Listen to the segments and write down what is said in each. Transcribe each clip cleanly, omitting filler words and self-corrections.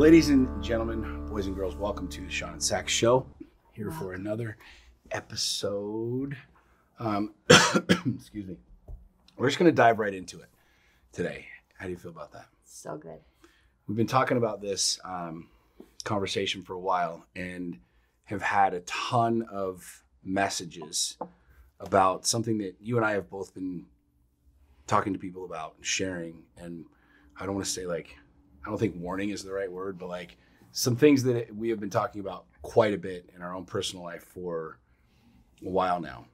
Ladies and gentlemen, boys and girls, welcome to the Sean and Sax show. Here for another episode. Excuse me. We're just going to dive right into it today. How do you feel about that? So good. We've been talking about this conversation for a while and have had a ton of messages about something that you and I have both been talking to people about and sharing. And I don't want to say I don't think warning is the right word, but some things that we have been talking about quite a bit in our own personal life for a while now.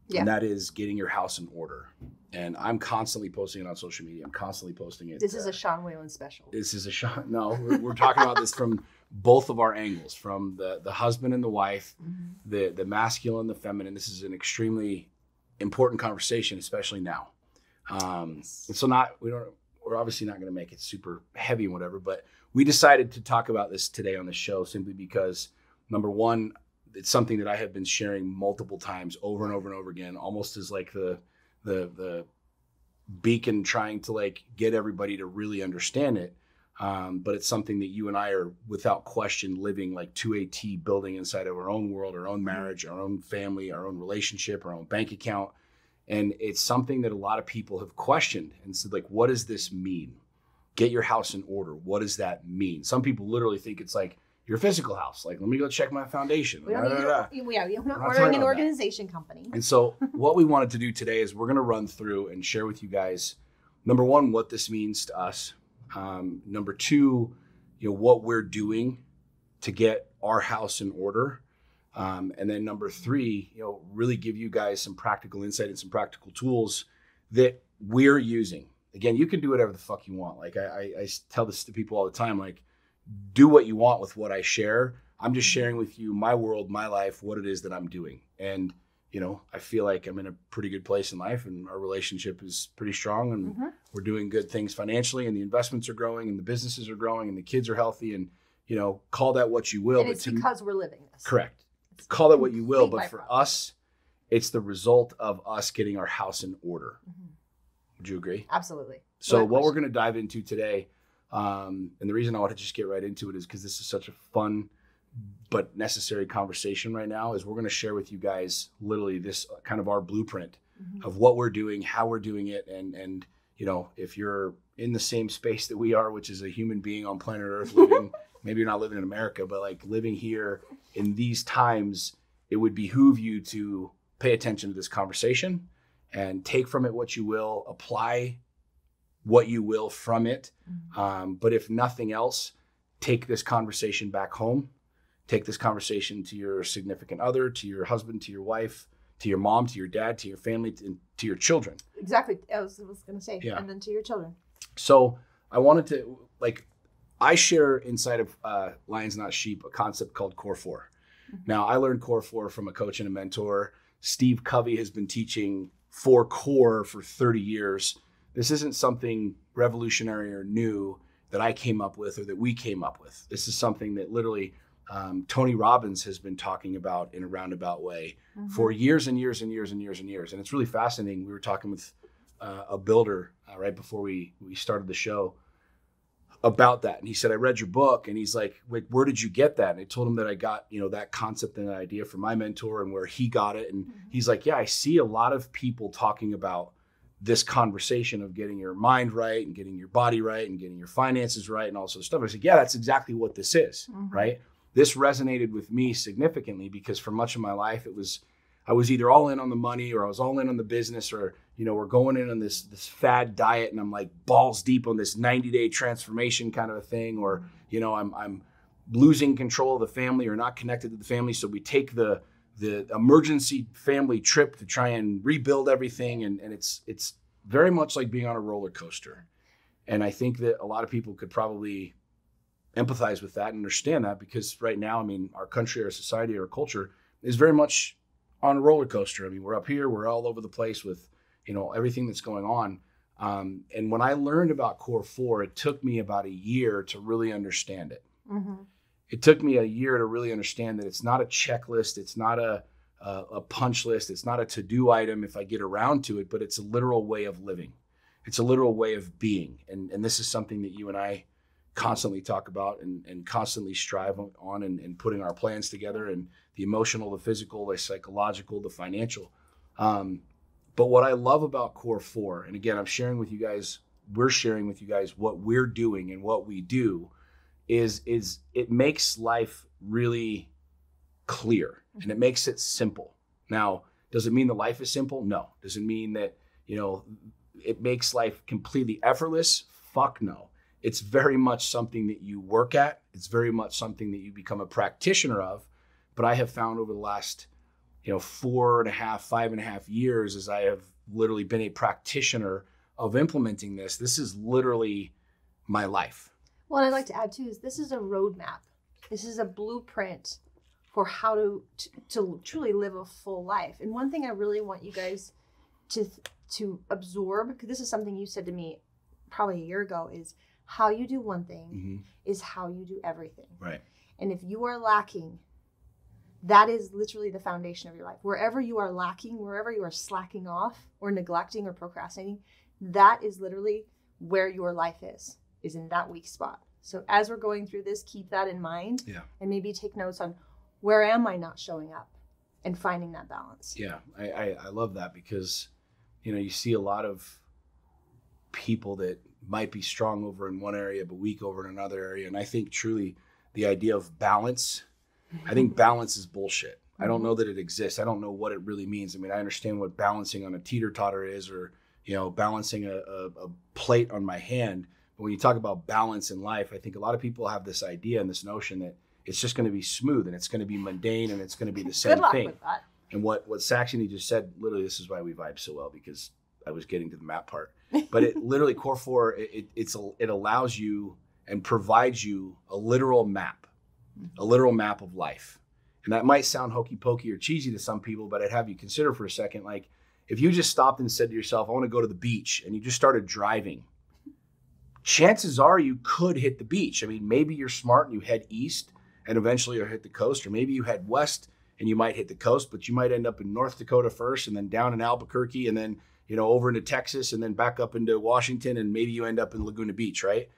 Yeah. And that is getting your house in order. And I'm constantly posting it on social media. I'm constantly posting it. This is a Sean Whalen special. This is a Sean. No, we're talking about this from both of our angles, from the husband and the wife, the masculine, the feminine. This is an extremely important conversation, especially now. And so we're obviously not going to make it super heavy and whatever, but we decided to talk about this today on the show simply because, number one, it's something that I have been sharing multiple times over and over and over again, almost as like the beacon trying to get everybody to really understand it. But it's something that you and I are without question living to a T, building inside of our own world, our own marriage, our own family, our own relationship, our own bank account. And it's something that a lot of people have questioned and said, what does this mean? Get your house in order. What does that mean? Some people literally think it's your physical house. Let me go check my foundation. We're not ordering an organization company. And so what we wanted to do today is we're going to run through and share with you guys, number one, what this means to us. Number two, what we're doing to get our house in order. And then number three, really give you guys some practical insight and some practical tools that we're using. Again, you can do whatever the fuck you want. I tell this to people all the time, do what you want with what I share. I'm just sharing with you my world, my life, what it is that I'm doing. And, I feel like I'm in a pretty good place in life and our relationship is pretty strong and we're doing good things financially and the investments are growing and the businesses are growing and the kids are healthy and, call that what you will. And it's because we're living this. Correct. Call that what you will, but for us, it's the result of us getting our house in order. Would you agree? Absolutely. So what we're going to dive into today, and the reason I want to just get right into it is because this is such a fun but necessary conversation right now, is we're going to share with you guys literally this kind of our blueprint of what we're doing, how we're doing it, and if you're in the same space that we are, which is a human being on planet Earth living, maybe you're not living in America, but living here in these times, it would behoove you to pay attention to this conversation and take from it what you will, apply what you will from it. But if nothing else, take this conversation back home, take this conversation to your significant other, to your husband, to your wife, to your mom, to your dad, to your family, to your children. Exactly. I was going to say, and then to your children. So I wanted to, I share inside of Lions Not Sheep a concept called Core 4. Now, I learned Core 4 from a coach and a mentor. Steve Covey has been teaching 4 Core for 30 years. This isn't something revolutionary or new that I came up with or that we came up with. This is something that literally Tony Robbins has been talking about in a roundabout way for years and years and years and years and years. And it's really fascinating. We were talking with a builder right before we started the show about that. And he said, I read your book. And he's like, wait, where did you get that? And I told him that I got, that concept and that idea from my mentor and where he got it. And he's like, yeah, I see a lot of people talking about this conversation of getting your mind right and getting your body right and getting your finances right and all sorts of stuff. I said, yeah, that's exactly what this is, right? This resonated with me significantly because for much of my life, I was either all in on the money or I was all in on the business or, we're going in on this fad diet and I'm balls deep on this 90-day transformation kind of a thing, or, I'm losing control of the family or not connected to the family. So we take the emergency family trip to try and rebuild everything. And it's very much like being on a roller coaster. And I think that a lot of people could probably empathize with that and understand that because right now, our country, our society, our culture is very much on a roller coaster. We're up here, we're all over the place with, everything that's going on. And when I learned about Core 4, it took me about a year to really understand it. It took me a year to really understand that it's not a checklist. It's not a punch list. It's not a to-do item if I get around to it, but it's a literal way of living. It's a literal way of being. And this is something that you and I constantly talk about and constantly strive on and putting our plans together, and the emotional, the physical, the psychological, the financial. But what I love about Core 4, and again, we're sharing with you guys what we're doing and what we do, is it makes life really clear and it makes it simple. Now, does it mean the life is simple? No. Does it mean that, it makes life completely effortless? Fuck no. It's very much something that you work at. It's very much something that you become a practitioner of. But I have found over the last, 5.5 years, as I have literally been a practitioner of implementing this is literally my life. Well, and I'd like to add too, is this is a roadmap. This is a blueprint for how to truly live a full life. And one thing I really want you guys to absorb, because this is something you said to me probably a year ago, is how you do one thing is how you do everything. Right. And if you are lacking, that is literally the foundation of your life. Wherever you are lacking, wherever you are slacking off or neglecting or procrastinating, that is literally where your life is in that weak spot. So as we're going through this, keep that in mind, and maybe take notes on where am I not showing up and finding that balance. Yeah, I love that, because, you see a lot of people that might be strong over in one area but weak over in another area. And I think truly the idea of balance, I think balance is bullshit. I don't know that it exists. I don't know what it really means. I mean, I understand what balancing on a teeter-totter is, or, balancing a plate on my hand. But when you talk about balance in life, I think a lot of people have this idea and this notion that it's just going to be smooth and it's going to be mundane and it's going to be the same Good luck thing. With that. And what Saxony just said, literally, this is why we vibe so well, because I was getting to the map part. But it literally, Core 4, it allows you and provides you a literal map of life. And that might sound hokey pokey or cheesy to some people, but I'd have you consider for a second, like, if you just stopped and said to yourself, I want to go to the beach, and you just started driving, chances are you could hit the beach. I mean, maybe you're smart and you head east and eventually you'll hit the coast, or maybe you head west and you might hit the coast, but you might end up in North Dakota first, and then down in Albuquerque, and then, over into Texas, and then back up into Washington, and maybe you end up in Laguna Beach, right?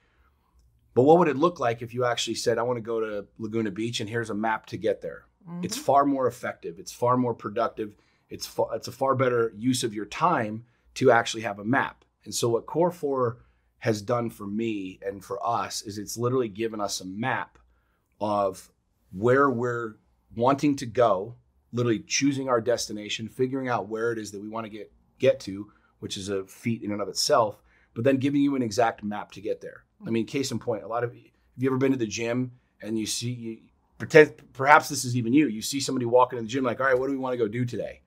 But what would it look like if you actually said, I want to go to Laguna Beach and here's a map to get there? It's far more effective. It's far more productive. It's a far better use of your time to actually have a map. And so what Core 4 has done for me and for us is it's literally given us a map of where we're wanting to go, literally choosing our destination, figuring out where it is that we want to get to, which is a feat in and of itself, but then giving you an exact map to get there. I mean, case in point, have you ever been to the gym and you see, perhaps this is even you see somebody walking in the gym like, all right, what do we want to go do today?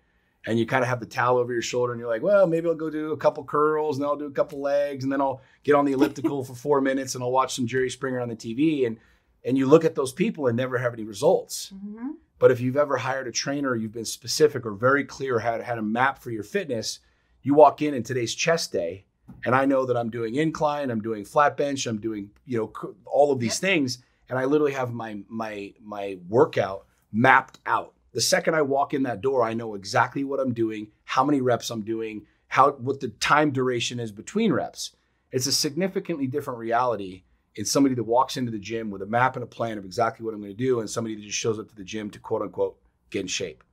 And you kind of have the towel over your shoulder and you're like, well, maybe I'll go do a couple curls and then I'll do a couple legs and then I'll get on the elliptical for 4 minutes and I'll watch some Jerry Springer on the TV. And you look at those people and never have any results. But if you've ever hired a trainer, you've been specific or very clear, had a map for your fitness, you walk in today's chest day, and I know that I'm doing incline, I'm doing flat bench, I'm doing, all of these things. And I literally have my workout mapped out. The second I walk in that door, I know exactly what I'm doing, how many reps I'm doing, what the time duration is between reps. It's a significantly different reality in somebody that walks into the gym with a map and a plan of exactly what I'm going to do, and somebody that just shows up to the gym to quote unquote get in shape.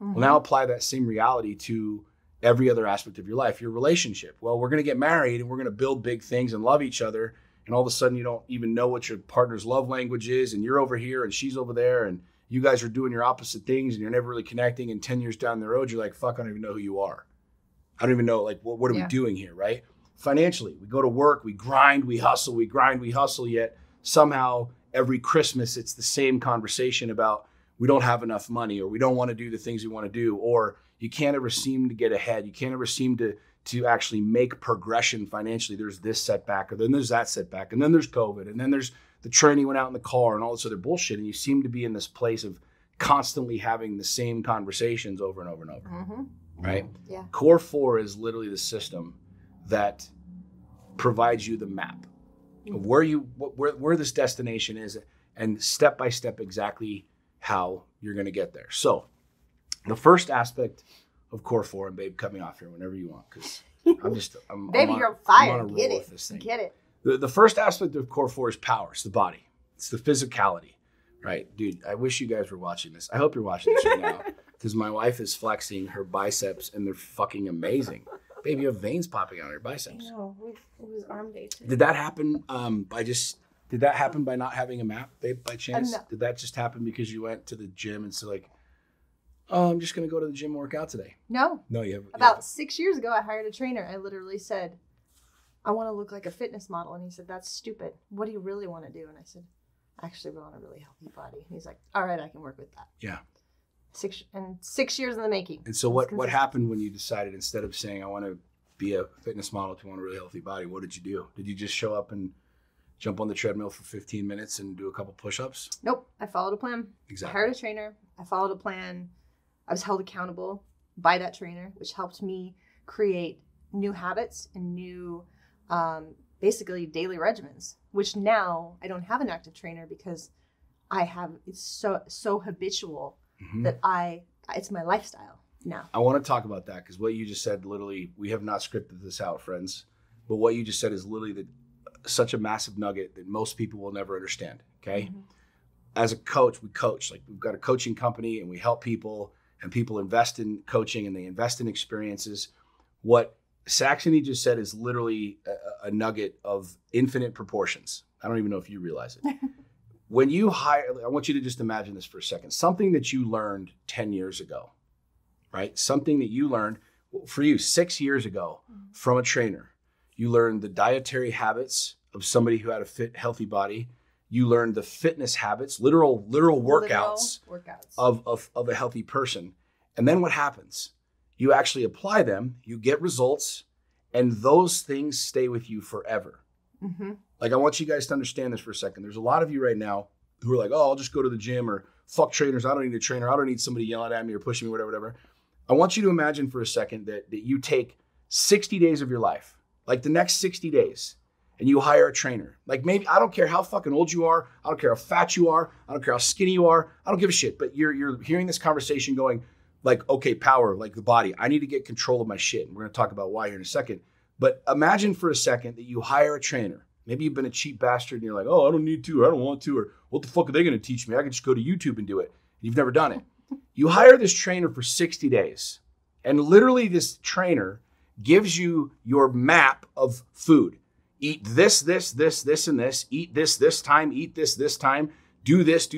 Well, now apply that same reality to every other aspect of your life, your relationship. Well, we're going to get married and we're going to build big things and love each other. And all of a sudden you don't even know what your partner's love language is. And you're over here and she's over there and you guys are doing your opposite things and you're never really connecting. And 10 years down the road, you're like, fuck, I don't even know who you are. I don't even know, like, what are we doing here, right? Financially, we go to work, we grind, we hustle, yet somehow every Christmas it's the same conversation about we don't have enough money, or we don't want to do the things we want to do, or you can't ever seem to get ahead. You can't ever seem to actually make progression financially. There's this setback, or then there's that setback, and then there's COVID, and then there's the tranny went out in the car and all this other bullshit. And you seem to be in this place of constantly having the same conversations over and over and over, right? Yeah. Core 4 is literally the system that provides you the map of where this destination is, and step by step exactly how you're going to get there. So the first aspect of Core 4, and babe, cut me off here whenever you want, because I'm Baby, you're on fire. Get it. With this thing. Get it. The first aspect of core 4 is power. It's the body. It's the physicality, right? Dude, I wish you guys were watching this. I hope you're watching this right now because my wife is flexing her biceps and they're fucking amazing. Baby, you have veins popping out of your biceps. I know. It was arm day today. Did that happen Did that happen by not having a map, babe, by chance? No. Did that just happen because you went to the gym and said like, oh, I'm just going to go to the gym and work out today? No. No, you have. About 6 years ago, I hired a trainer. I literally said, I want to look like a fitness model. And he said, that's stupid. What do you really want to do? And I said, I actually want a really healthy body. And he's like, all right, I can work with that. Yeah. 6 years in the making. And so what happened when you decided, instead of saying, I want to be a fitness model to want a really healthy body, what did you do? Did you just show up and jump on the treadmill for 15 minutes and do a couple push-ups? Nope. I followed a plan. Exactly. I hired a trainer. I followed a plan. I was held accountable by that trainer, which helped me create new habits and new, basically daily regimens, which now I don't have an active trainer because it's so habitual that it's my lifestyle now. I want to talk about that because what you just said, literally, we have not scripted this out, friends, but what you just said is literally such a massive nugget that most people will never understand. Okay. Mm-hmm. As a coach, we coach. Like, we've got a coaching company and we help people, and people invest in coaching and they invest in experiences. What Saxony just said is literally a nugget of infinite proportions. I don't even know if you realize it. When you hire, I want you to just imagine this for a second. Something that you learned 10 years ago, right? Something that you learned for you 6 years ago from a trainer. You learned the dietary habits of somebody who had a fit, healthy body. You learned the fitness habits, literal workouts of a healthy person. And then what happens? You actually apply them, you get results, and those things stay with you forever. Mm-hmm. Like, I want you guys to understand this for a second. There's a lot of you right now who are like, oh, I'll just go to the gym, or fuck trainers. I don't need a trainer. I don't need somebody yelling at me or pushing me, whatever. I want you to imagine for a second that you take 60 days of your life, like the next 60 days, and you hire a trainer. Like, maybe, I don't care how fucking old you are. I don't care how fat you are. I don't care how skinny you are. I don't give a shit. But you're hearing this conversation going like, okay, power, like the body. I need to get control of my shit. And we're going to talk about why here in a second. But imagine for a second that you hire a trainer. Maybe you've been a cheap bastard and you're like, oh, I don't need to, or I don't want to, or what the fuck are they going to teach me? I can just go to YouTube and do it. You've never done it. You hire this trainer for 60 days. And literally this trainer gives you your map of food. Eat this, and this. Eat this time. Eat this time. Do this.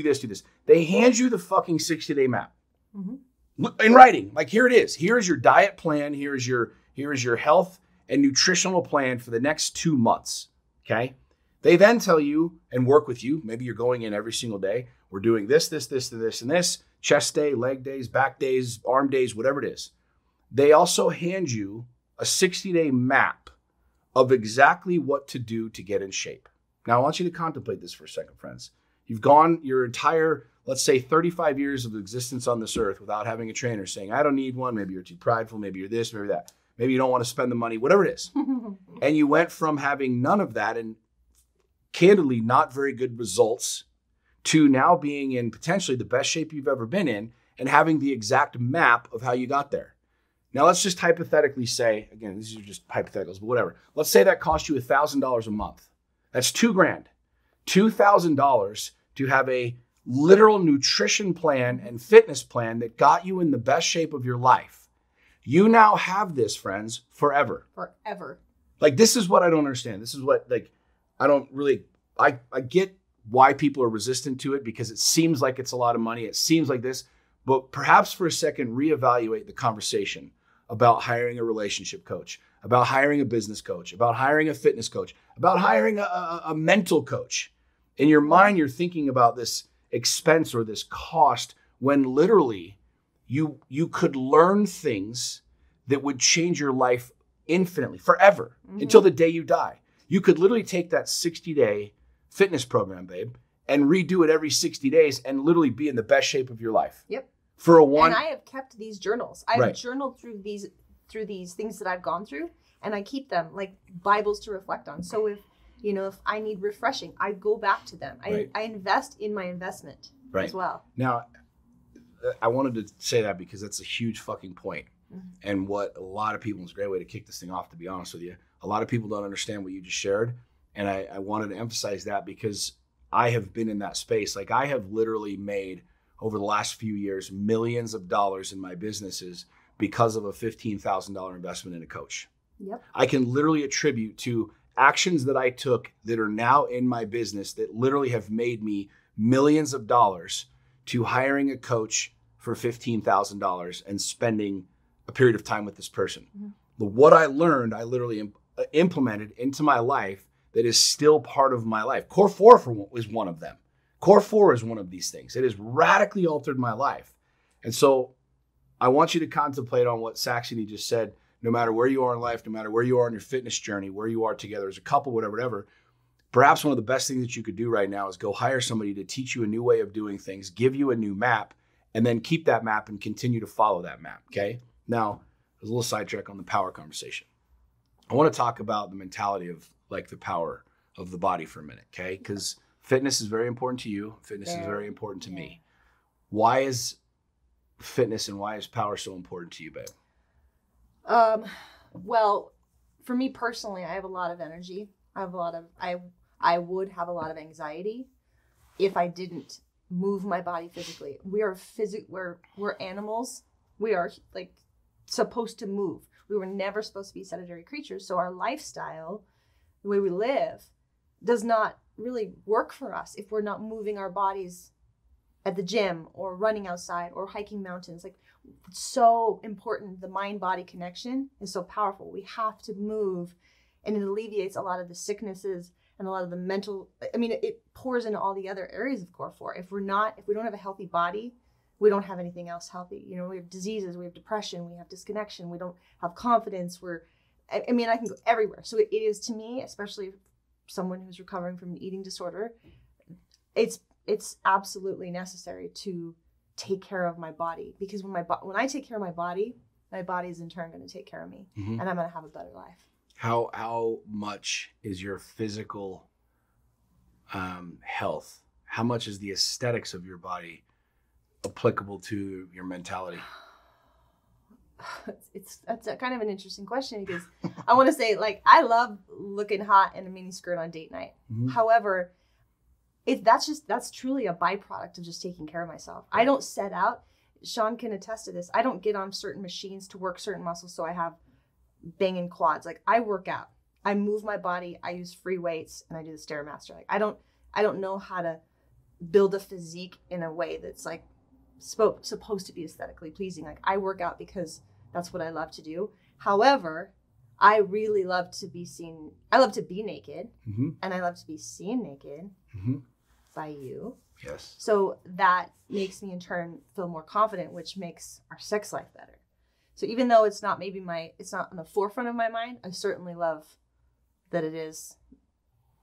They hand you the fucking 60-day map. Mm-hmm. In writing. Like, here it is. Here's your diet plan. Here's your health and nutritional plan for the next 2 months. Okay. They then tell you and work with you. Maybe you're going in every single day. We're doing this, and this. Chest day, leg days, back days, arm days, whatever it is. They also hand you a 60-day map of exactly what to do to get in shape. Now, I want you to contemplate this for a second, friends. You've gone your entire, let's say, 35 years of existence on this earth without having a trainer, saying, I don't need one. Maybe you're too prideful. Maybe you're this, maybe that. Maybe you don't want to spend the money, whatever it is. And you went from having none of that and candidly not very good results to now being in potentially the best shape you've ever been in and having the exact map of how you got there. Now, let's just hypothetically say, again, these are just hypotheticals, but whatever. Let's say that cost you $1,000 a month. That's $2,000. $2,000 to have a literal nutrition plan and fitness plan that got you in the best shape of your life. You now have this, friends, forever. Forever. Like, this is what I don't understand. This is what, like, I don't really, I get why people are resistant to it because it seems like it's a lot of money. It seems like this, but perhaps for a second, reevaluate the conversation about hiring a relationship coach, about hiring a business coach, about hiring a fitness coach, about hiring a mental coach. In your mind, you're thinking about this expense or this cost when literally you could learn things that would change your life infinitely, forever, until the day you die. You could literally take that 60-day fitness program, babe, and redo it every 60 days and literally be in the best shape of your life. Yep. And I have kept these journals. I've journaled through these things that I've gone through, and I keep them like Bibles to reflect on. So if I need refreshing, I go back to them. I invest in my investment as well. Now, I wanted to say that because that's a huge fucking point. Mm-hmm. And what a lot of people, it's a great way to kick this thing off, to be honest with you. A lot of people don't understand what you just shared And I wanted to emphasize that because I have been in that space. Like I have literally made over the last few years, millions of dollars in my businesses because of a $15,000 investment in a coach. Yep. I can literally attribute to actions that I took that are now in my business that literally have made me millions of dollars to hiring a coach for $15,000 and spending a period of time with this person. Mm-hmm. But what I learned, I literally implemented into my life that is still part of my life. Core 4 is one of them. Core 4 is one of these things. It has radically altered my life. And so I want you to contemplate on what Saxony just said. No matter where you are in life, no matter where you are in your fitness journey, where you are together as a couple, whatever, perhaps one of the best things that you could do right now is go hire somebody to teach you a new way of doing things, give you a new map, and then keep that map and continue to follow that map, okay? Now, there's a little sidetrack on the power conversation. I want to talk about the mentality of like the power of the body for a minute, okay? Because fitness is very important to you. Fitness is very important to me. Why is fitness and why is power so important to you, babe? Well, for me personally, I have a lot of energy. I would have a lot of anxiety if I didn't move my body physically. We're animals. We are like supposed to move. We were never supposed to be sedentary creatures. So our lifestyle, the way we live, does not really work for us if we're not moving our bodies at the gym or running outside or hiking mountains. Like, it's so important. The mind-body connection is so powerful. We have to move, and it alleviates a lot of the sicknesses and a lot of the mental. I mean, it pours into all the other areas of core 4. If we don't have a healthy body, we don't have anything else healthy. You know, we have diseases, we have depression, we have disconnection, we don't have confidence. I can go everywhere. So it is, to me, especially someone who's recovering from an eating disorder, it's absolutely necessary to take care of my body, because when I take care of my body is in turn going to take care of me, and I'm going to have a better life. How much is your physical health? How much is the aesthetics of your body applicable to your mentality? That's a kind of an interesting question, because I want to say, like, I love looking hot in a mini skirt on date night. Mm-hmm. However, that's truly a byproduct of just taking care of myself. I don't set out. Sean can attest to this. I don't get on certain machines to work certain muscles so I have banging quads. Like, I work out. I move my body. I use free weights, and I do the Stairmaster. Like, I don't know how to build a physique in a way that's like supposed to be aesthetically pleasing. Like, I work out because that's what I love to do. However, I really love to be seen. I love to be naked, mm-hmm. and I love to be seen naked mm-hmm. by you. Yes. So that makes me in turn feel more confident, which makes our sex life better. So even though it's not on the forefront of my mind, I certainly love that it is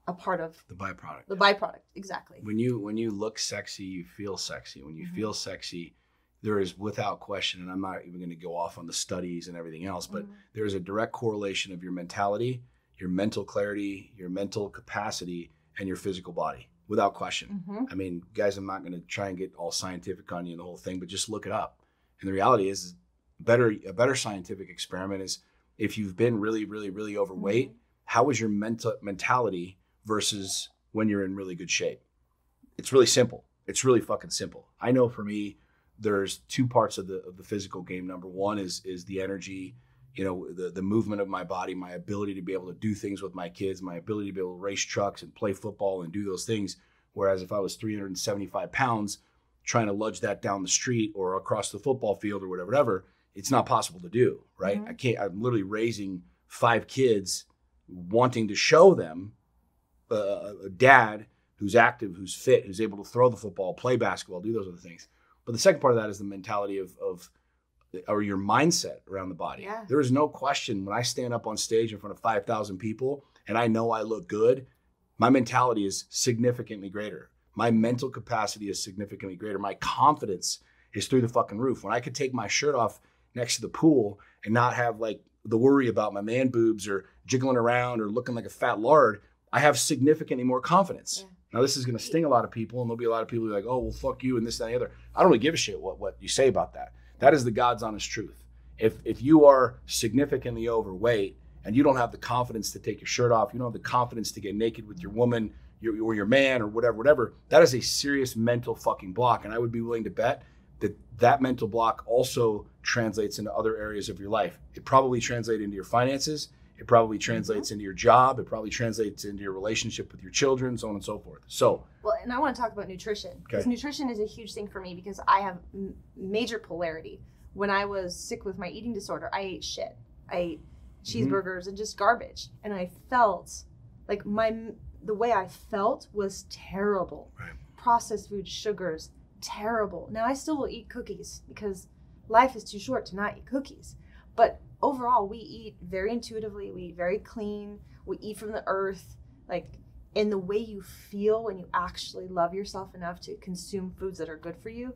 a part of the byproduct. The byproduct, exactly. When you look sexy, you feel sexy. When you mm-hmm. feel sexy, there is, without question, and I'm not even going to go off on the studies and everything else, but mm-hmm. there is a direct correlation of your mentality, your mental clarity, your mental capacity, and your physical body, without question. Mm-hmm. I mean, guys, I'm not going to try and get all scientific on you and the whole thing, but just look it up. And the reality is, a better scientific experiment is, if you've been really, really, really overweight, mm-hmm. how is your mentality versus when you're in really good shape? It's really simple. It's really fucking simple. I know for me, there's two parts of the physical game. Number one is the energy, the movement of my body, my ability to be able to do things with my kids, my ability to be able to race trucks and play football and do those things. Whereas if I was 375 pounds, trying to ludge that down the street or across the football field or whatever, it's not possible to do, right? Mm-hmm. I'm literally raising 5 kids, wanting to show them a dad who's active, who's fit, who's able to throw the football, play basketball, do those other things. But the second part of that is the mentality or your mindset around the body. Yeah. There is no question, when I stand up on stage in front of 5,000 people and I know I look good, my mentality is significantly greater. My mental capacity is significantly greater. My confidence is through the fucking roof. When I could take my shirt off next to the pool and not have like the worry about my man boobs or jiggling around or looking like a fat lard, I have significantly more confidence. Yeah. Now, this is going to sting a lot of people, and there'll be a lot of people who are like, oh, well, fuck you and this, that, and the other. I don't really give a shit what you say about that. That is the God's honest truth. If you are significantly overweight and you don't have the confidence to take your shirt off, you don't have the confidence to get naked with your woman, or your man, or whatever, that is a serious mental fucking block. And I would be willing to bet that mental block also translates into other areas of your life. It probably translates into your finances. It probably translates into your job. It probably translates into your relationship with your children, so on and so forth. So, well, and I want to talk about nutrition, because nutrition is a huge thing for me, because I have major polarity. When I was sick with my eating disorder, I ate shit. I ate cheeseburgers and just garbage. And I felt like the way I felt was terrible. Right. Processed food, sugars, terrible. Now I still will eat cookies, because life is too short to not eat cookies. But overall, we eat very intuitively. We eat very clean. We eat from the earth. Like, in the way you feel when you actually love yourself enough to consume foods that are good for you,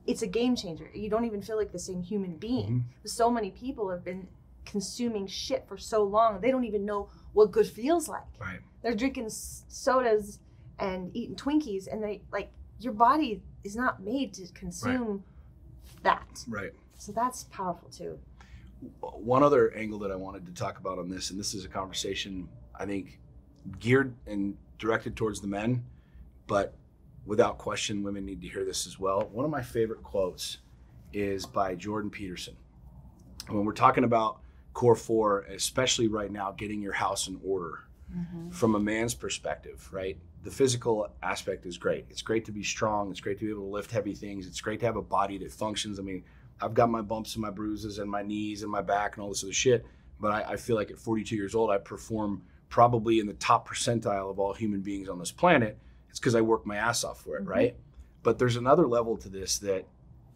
it's a game changer. You don't even feel like the same human being. So many people have been consuming shit for so long, they don't even know what good feels like. Right. They're drinking sodas and eating Twinkies, and your body is not made to consume that. Right. So that's powerful too. One other angle that I wanted to talk about on this, and this is a conversation I think geared and directed towards the men, but without question, women need to hear this as well. One of my favorite quotes is by Jordan Peterson. When we're talking about core 4, especially right now, getting your house in order from a man's perspective, right? The physical aspect is great. It's great to be strong. It's great to be able to lift heavy things. It's great to have a body that functions. I mean, I've got my bumps and my bruises and my knees and my back and all this other shit, but I feel like at 42 years old, I perform probably in the top percentile of all human beings on this planet. It's because I work my ass off for it, right? But there's another level to this that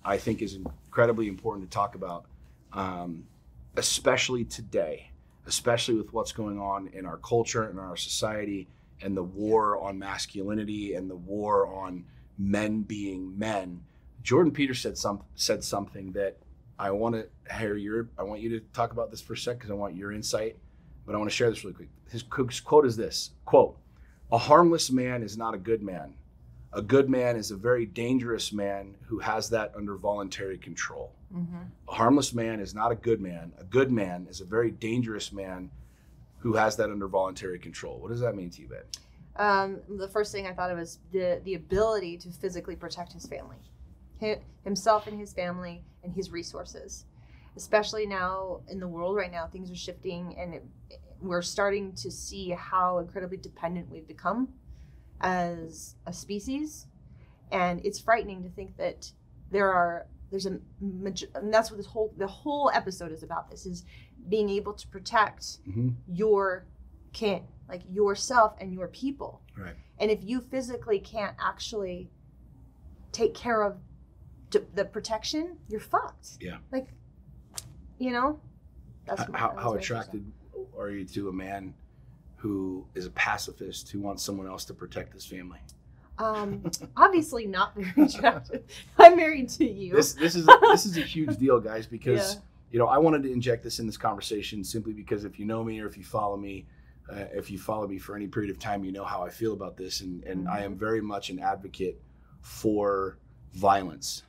I think is incredibly important to talk about, especially today, especially with what's going on in our culture and our society, and the war on masculinity and the war on men being men. Jordan Peterson said something that I want to hear I want you to talk about this for a sec, because I want your insight, but I want to share this really quick. His quote is this, quote, "A harmless man is not a good man. A good man is a very dangerous man who has that under voluntary control." A harmless man is not a good man. A good man is a very dangerous man who has that under voluntary control. What does that mean to you, Ben? The first thing I thought of was the ability to physically protect his family, himself and his family and his resources. Especially now in the world right now, things are shifting, and we're starting to see how incredibly dependent we've become as a species. And it's frightening to think that and that's what the whole episode is about. This is being able to protect your kin, like yourself and your people. Right. And if you physically can't actually take care of the protection, you're fucked. Yeah. Like, that's how attracted are you to a man who is a pacifist who wants someone else to protect his family? Obviously not very attractive. I'm married to you. This is a huge deal, guys, because I wanted to inject this in this conversation simply because if you know me or if you follow me for any period of time, you know how I feel about this, and I am very much an advocate for violence.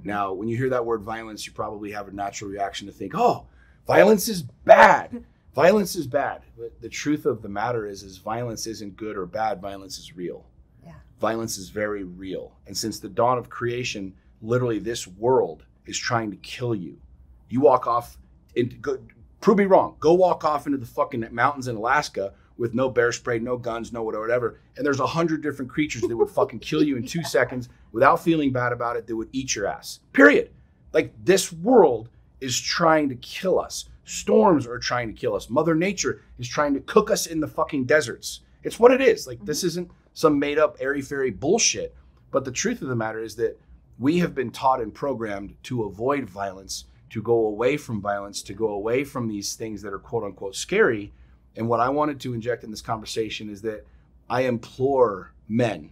Now, when you hear that word violence, you probably have a natural reaction to think, oh, violence is bad. Violence is bad. But the truth of the matter is violence isn't good or bad. Violence is real. Yeah. Violence is very real. And since the dawn of creation, literally this world is trying to kill you. You walk off, prove me wrong, go walk off into the fucking mountains in Alaska with no bear spray, no guns, no whatever, and there's 100 different creatures that would fucking kill you in 2 seconds without feeling bad about it, that would eat your ass. Period. Like, this world is trying to kill us. Storms are trying to kill us. Mother Nature is trying to cook us in the fucking deserts. It's what it is. Like, this isn't some made up airy-fairy bullshit. But the truth of the matter is that we have been taught and programmed to avoid violence, to go away from violence, to go away from these things that are quote unquote scary. And what I wanted to inject in this conversation is that I implore men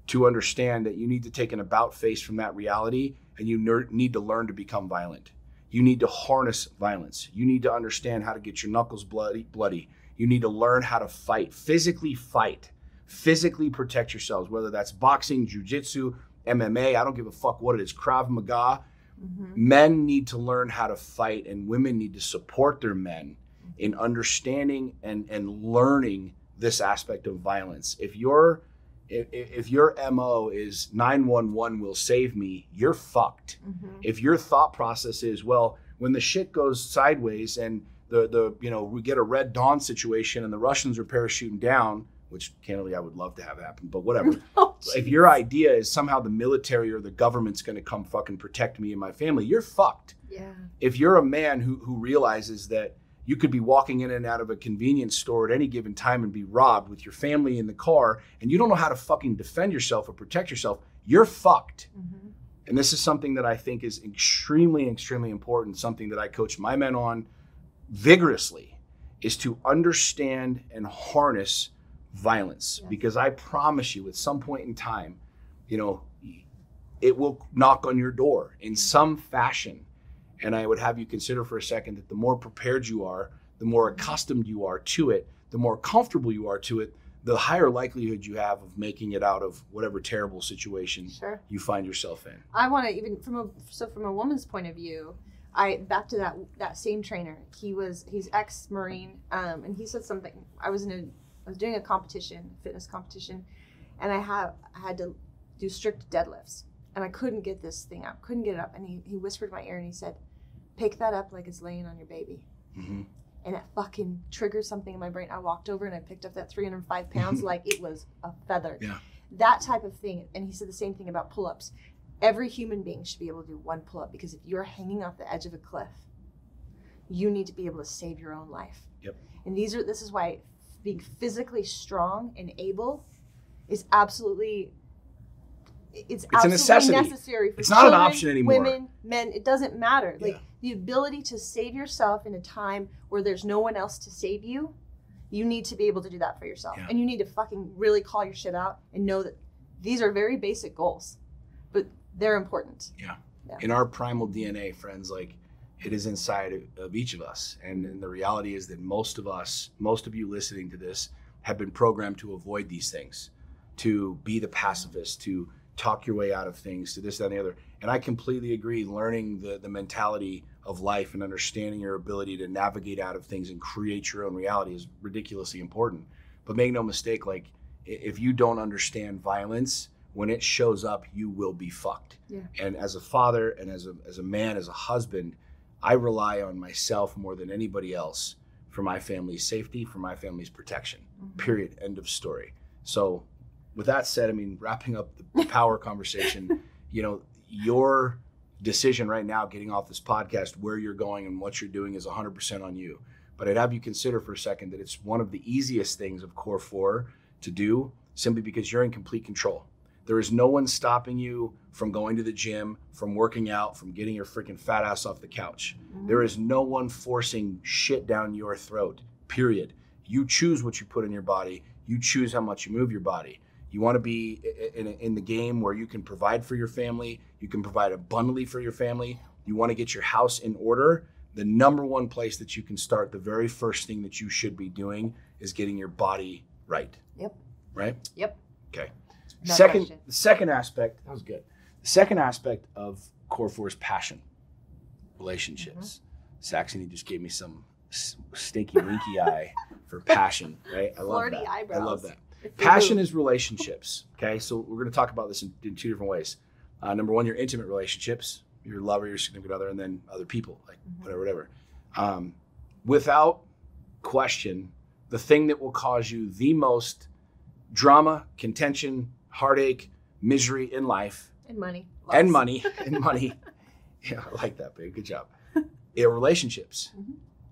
to understand that you need to take an about face from that reality, and you need to learn to become violent. You need to harness violence. You need to understand how to get your knuckles bloody. You need to learn how to fight, physically protect yourselves, whether that's boxing, jiu-jitsu, MMA, I don't give a fuck what it is, Krav Maga. Men need to learn how to fight, and women need to support their men in understanding and learning this aspect of violence. If your MO is 911 will save me, you're fucked. If your thought process is, well, when the shit goes sideways and we get a Red Dawn situation and the Russians are parachuting down, which candidly I would love to have happen, but whatever. If your idea is somehow the military or the government's going to come fucking protect me and my family, you're fucked. Yeah. If you're a man who realizes that you could be walking in and out of a convenience store at any given time and be robbed with your family in the car, and you don't know how to fucking defend yourself or protect yourself, you're fucked. And this is something that I think is extremely, extremely important, something that I coach my men on vigorously, is to understand and harness violence. Because I promise you, at some point in time, it will knock on your door in some fashion. And I would have you consider for a second that the more prepared you are, the more accustomed you are to it, the more comfortable you are to it, the higher likelihood you have of making it out of whatever terrible situation you find yourself in. I want to even from a woman's point of view, back to that same trainer. He's ex-Marine, and he said something. I was doing a fitness competition, and I had to do strict deadlifts, and I couldn't get this thing up, couldn't get it up. And he whispered in my ear and he said, "Pick that up like it's laying on your baby." And it fucking triggered something in my brain. I walked over and I picked up that 305 pounds like it was a feather. Yeah. That type of thing. And he said the same thing about pull-ups. Every human being should be able to do one pull-up, because if you're hanging off the edge of a cliff, you need to be able to save your own life. Yep. And this is why being physically strong and able is absolutely it's a necessity. Necessary for it's not children, an option anymore. Women, men, it doesn't matter. Like the ability to save yourself in a time where there's no one else to save you, you need to be able to do that for yourself. And you need to fucking really call your shit out and know that these are very basic goals, but they're important. Yeah. In our primal DNA, friends, like it is inside of each of us. And the reality is that most of you listening to this have been programmed to avoid these things, to be the pacifist, to talk your way out of things, to this, that, and the other. And I completely agree. Learning the mentality of life and understanding your ability to navigate out of things and create your own reality is ridiculously important. But make no mistake, like if you don't understand violence, when it shows up, you will be fucked. Yeah. And as a father and as a man, as a husband, I rely on myself more than anybody else for my family's safety, for my family's protection. Period. End of story. So with that said, I mean, wrapping up the power conversation, your decision right now, getting off this podcast, where you're going and what you're doing is 100% on you. But I'd have you consider for a second that it's one of the easiest things of Core 4 to do, simply because you're in complete control. There is no one stopping you from going to the gym, from working out, from getting your freaking fat ass off the couch. There is no one forcing shit down your throat, period. You choose what you put in your body. You choose how much you move your body. You want to be in the game where you can provide for your family. You can provide abundantly for your family. You want to get your house in order. The number one place that you can start, the very first thing that you should be doing is getting your body right. Yep. Right? Yep. Okay. The second aspect, that was good. The second aspect of Core 4 is passion, relationships. Saxony just gave me some stinky winky eye for passion, right? I love that. Eyebrows. I love that. Passion is relationships, okay? So we're going to talk about this in two different ways. Number one, your intimate relationships, your lover, your significant other, and then other people, like whatever. Without question, the thing that will cause you the most drama, contention, heartache, misery in life. And money. And money. Yeah, I like that, babe. Good job. Relationships.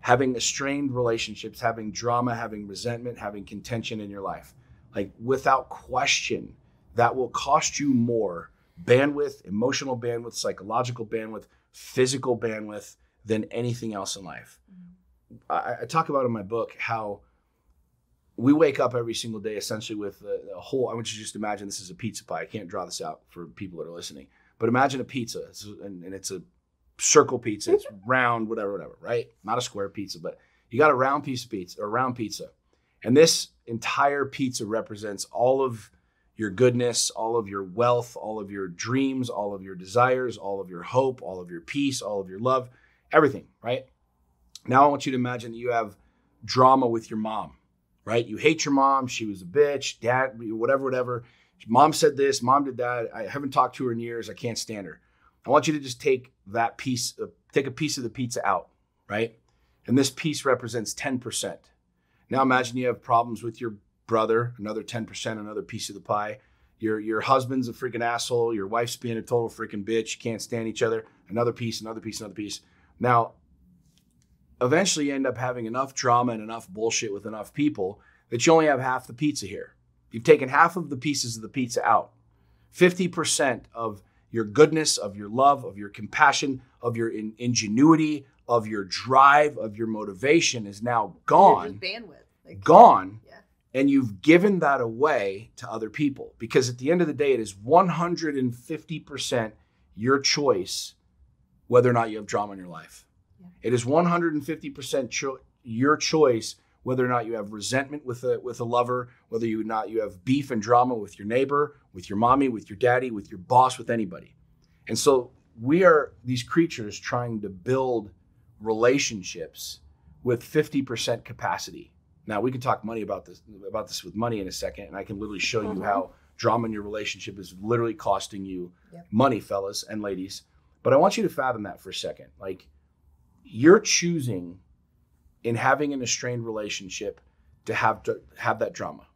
Having strained relationships, having drama, having resentment, having contention in your life. Like, without question, that will cost you more bandwidth, emotional bandwidth, psychological bandwidth, physical bandwidth than anything else in life. I talk about in my book how we wake up every single day essentially with a whole, I want you to just imagine this is a pizza pie. I can't draw this out for people that are listening, but imagine a pizza, and it's a circle pizza. It's round, whatever, right? Not a square pizza, but you got a round piece of pizza, or round pizza. And this entire pizza represents all of your goodness, all of your wealth, all of your dreams, all of your desires, all of your hope, all of your peace, all of your love, everything, right? Now I want you to imagine that you have drama with your mom, right? You hate your mom. She was a bitch, dad, whatever. Mom said this, mom did that. I haven't talked to her in years. I can't stand her. I want you to just take a piece of the pizza out, right? And this piece represents 10%. Now imagine you have problems with your brother, another 10%, another piece of the pie. Your husband's a freaking asshole. Your wife's being a total freaking bitch. You can't stand each other. Another piece. Now, eventually you end up having enough drama and enough bullshit with enough people that you only have half the pizza here. You've taken half of the pieces of the pizza out. 50% of your goodness, of your love, of your compassion, of your ingenuity, of your drive, of your motivation is now gone. Bandwidth. Gone. Yeah. And you've given that away to other people. Because at the end of the day, it is 150% your choice whether or not you have drama in your life. Yeah. It is 150% your choice whether or not you have resentment with a lover, whether or not you have beef and drama with your neighbor, with your mommy, with your daddy, with your boss, with anybody. And so we are these creatures trying to build relationships with 50% capacity. Now we can talk about this with money in a second, and I can literally show you how drama in your relationship is literally costing you money, fellas and ladies. But I want you to fathom that for a second. Like, you're choosing in having an estranged relationship to have that drama,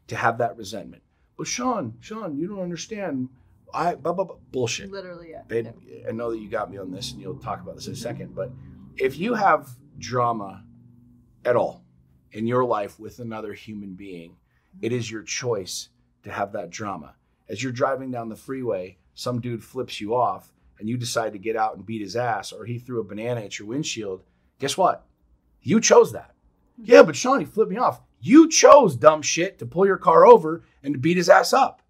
to have that resentment. But Sean, you don't understand. Bullshit. Literally, yeah. Babe, I know that you got me on this, and you'll talk about this in a second. But if you have drama at all in your life with another human being, it is your choice to have that drama. As you're driving down the freeway, some dude flips you off, and you decide to get out and beat his ass, or he threw a banana at your windshield. Guess what? You chose that. Yeah, but Sean, he flipped me off. You chose, dumb shit, to pull your car over and to beat his ass up.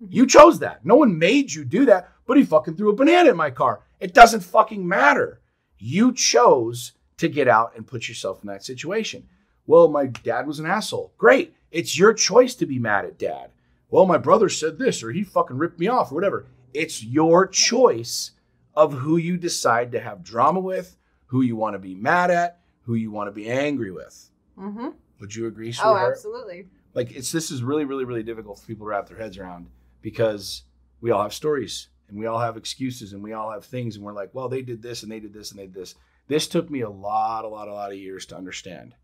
You chose that. No one made you do that, but he fucking threw a banana in my car. It doesn't fucking matter. You chose to get out and put yourself in that situation. Well, my dad was an asshole. Great. It's your choice to be mad at dad. Well, my brother said this, or he fucking ripped me off, or whatever. It's your choice of who you decide to have drama with, who you want to be mad at, who you want to be angry with. Mm-hmm. Would you agree, sweetheart? Oh, absolutely. Like, this is really, really, really difficult for people to wrap their heads around, because we all have stories and we all have excuses and we all have things, and we're like, well, they did this and they did this and they did this. This took me a lot of years to understand.